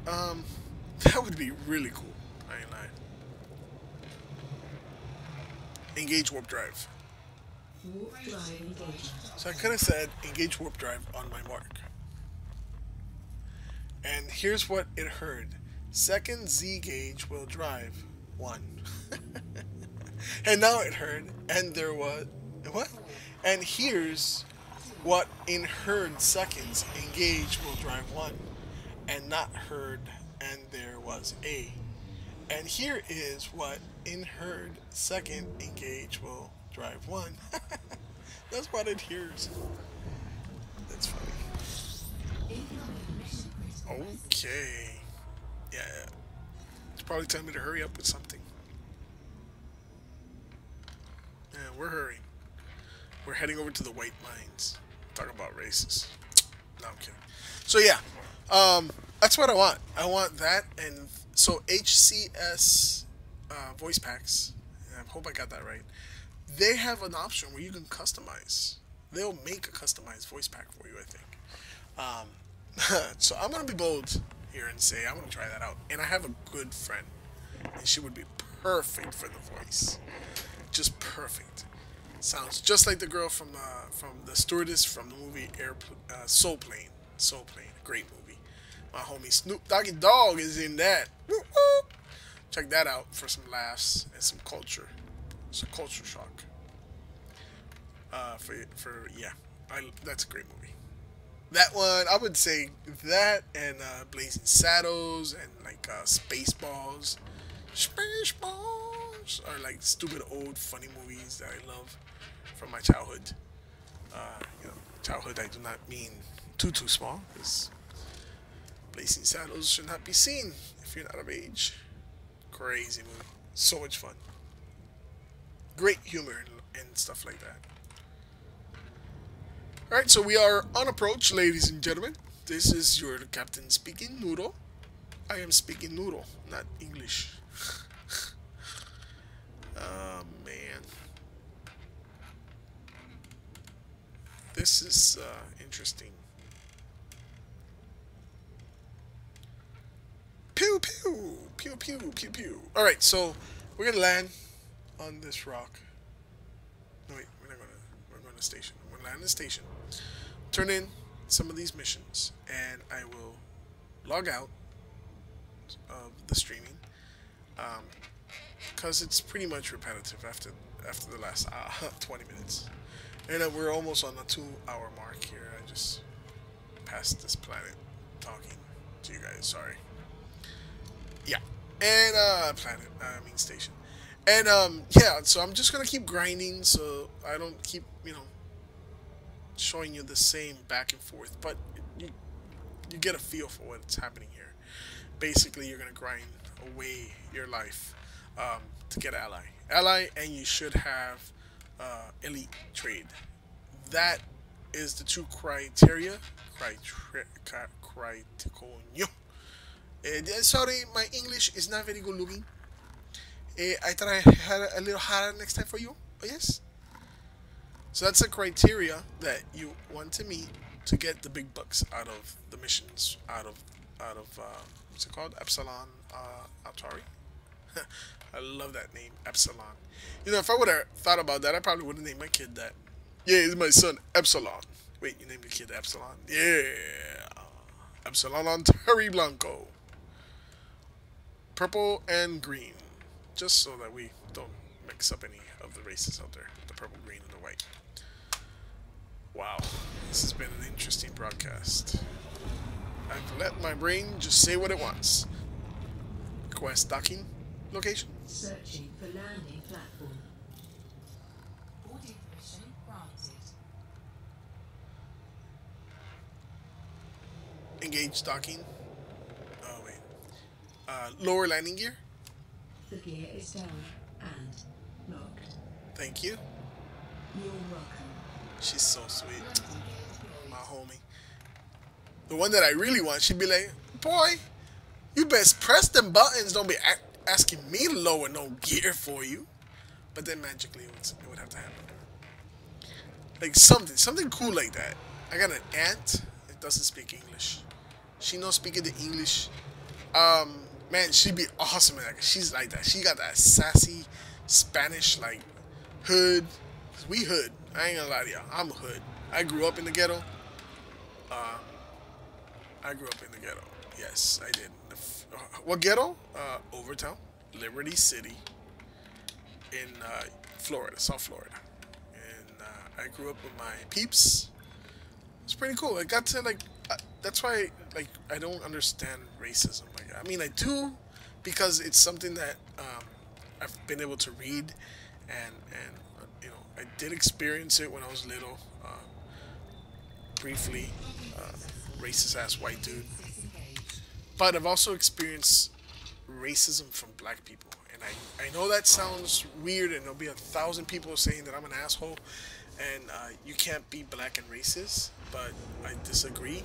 That would be really cool. I ain't lying. Engage warp drive. Warp drive engagement. So I could have said engage warp drive on my mark. And here's what it heard. Second Z gauge will drive 1. And now it heard, and there was, what? And here's what in heard seconds engage will drive 1. And not heard, and there was a. And here is what in heard second engage will drive 1. That's what it hears. That's funny. Okay. Yeah. It's probably telling me to hurry up with something. Yeah, we're hurrying. We're heading over to the White Mines. Talk about races. No, I'm kidding. So yeah, that's what I want. I want that, and so HCS voice packs. I hope I got that right. They have an option where you can customize. They'll make a customized voice pack for you, I think. So I'm gonna be bold here and say I'm gonna try that out. And I have a good friend, and she would be perfect for the voice. Just perfect. Sounds just like the girl from the stewardess from the movie Soul Plane. Soul Plane, great movie. My homie Snoop Doggy Dogg is in that. Woo woo. Check that out for some laughs and some culture. It's a culture shock. Yeah, that's a great movie. That one, I would say that and Blazing Saddles and like Spaceballs. Spaceballs are like stupid old funny movies that I love from my childhood. Childhood I do not mean too small, because Blazing Saddles should not be seen if you're not of age. Crazy movie. So much fun. Great humor and stuff like that. Alright, so we are on approach, ladies and gentlemen. This is your captain speaking, Noodle. I am speaking Noodle, not English. Oh, man. This is interesting. Pew pew! Pew pew pew pew. Alright, so we're gonna land on this rock. No wait, we're going to station. We're gonna land in the station. Turn in some of these missions, and I will log out of the streaming. Because it's pretty much repetitive after the last 20 minutes. And we're almost on the 2-hour mark here. I just passed this planet talking to you guys, sorry. Yeah. And station. And yeah, so I'm just gonna keep grinding so I don't keep, showing you the same back and forth, but you get a feel for what's happening here. Basically, you're gonna grind away your life to get ally, and you should have elite trade. That is the 2 criteria. Sorry, my English is not very good looking. I try a little harder next time for you. Oh, yes. So that's the criteria that you want to meet to get the big bucks out of the missions. Out of what's it called? Upsilon Aquarii. I love that name, Epsilon. If I would have thought about that, I probably would have named my kid that. Yeah, it's my son, Epsilon. Wait, you named your kid Epsilon? Yeah. Epsilon Aquarii Blanco. Purple and green. Just so that we don't mix up any of the races out there. The purple, green, and the white. Wow, this has been an interesting broadcast. I've let my brain just say what it wants. Request docking location. Searching for landing platform. Boarding permission granted. Engage docking. Oh wait. Lower landing gear. The gear is down and locked. Thank you. You're welcome. She's so sweet. My homie. The one that I really want, she'd be like, boy, you best press them buttons. Don't be asking me to lower no gear for you. But then magically it would have to happen. Like something cool like that. I got an aunt that doesn't speak English. She knows speaking the English. Man, she'd be awesome at that. She's like that. She got that sassy Spanish like hood. We hood. I ain't gonna lie to y'all. I'm a hood. I grew up in the ghetto. I grew up in the ghetto. Yes, I did. What ghetto? Overtown, Liberty City, in Florida, South Florida. And I grew up with my peeps. It's pretty cool. I got to like. That's why like I don't understand racism. Like I mean I do, because it's something that I've been able to read, and you know I did experience it when I was little, briefly. Racist ass white dude. But I've also experienced racism from black people. And I know that sounds weird, and there'll be 1,000 people saying that I'm an asshole and you can't be black and racist, but I disagree.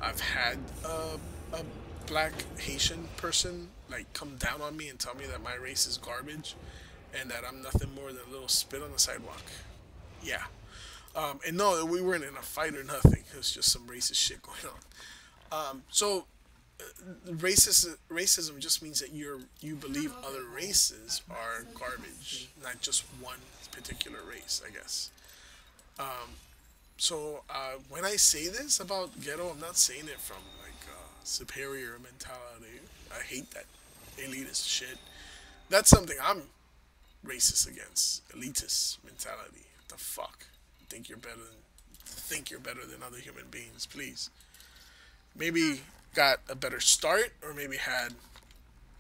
I've had a black Haitian person like come down on me and tell me that my race is garbage and that I'm nothing more than a little spit on the sidewalk. Yeah. And no, we weren't in a fight or nothing. It was just some racist shit going on. So racism just means that you believe other races are garbage, not just one particular race, I guess. So when I say this about ghetto, I'm not saying it from like superior mentality. I hate that elitist shit. That's something I'm racist against. Elitist mentality. What the fuck? Think you're better than other human beings, please. Maybe got a better start, or maybe had,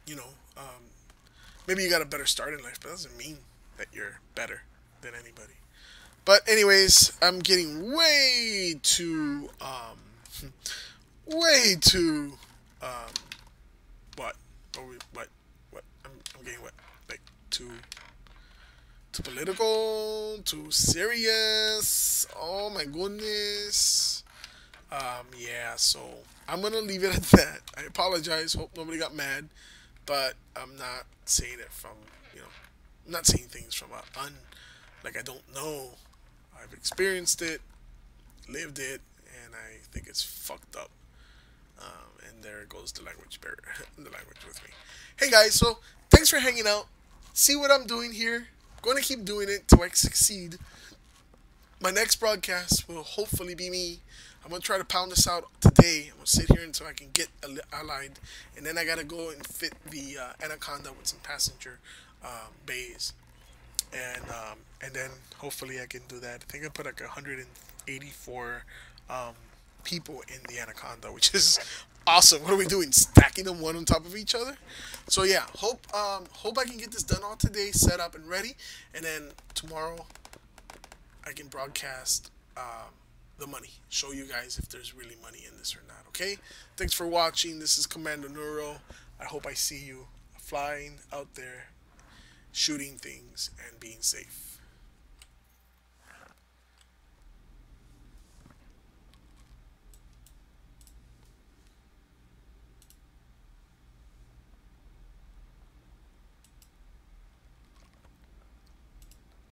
you know, maybe you got a better start in life, but that doesn't mean that you're better than anybody. But anyways, I'm getting way too, what, what? I'm getting what, like too political, too serious. Oh my goodness. Yeah, so I'm gonna leave it at that. I apologize. Hope nobody got mad, but I'm not saying it from, you know, I'm not saying things from like I don't know. I've experienced it, lived it, and I think it's fucked up. And there goes the language barrier, the language with me. Hey guys, so thanks for hanging out. See what I'm doing here. Going to keep doing it till I succeed. My next broadcast will hopefully be me. I'm going to try to pound this out today. I'm going to sit here until I can get allied. And then I got to go and fit the Anaconda with some passenger bays. And then hopefully I can do that. I think I put like 184 people in the Anaconda, which is awesome. What are we doing? Stacking them one on top of each other? So yeah, hope I can get this done all today, set up and ready, and then tomorrow I can broadcast the money. Show you guys if there's really money in this or not. Okay? Thanks for watching. This is Commando Neuro. I hope I see you flying out there, shooting things and being safe.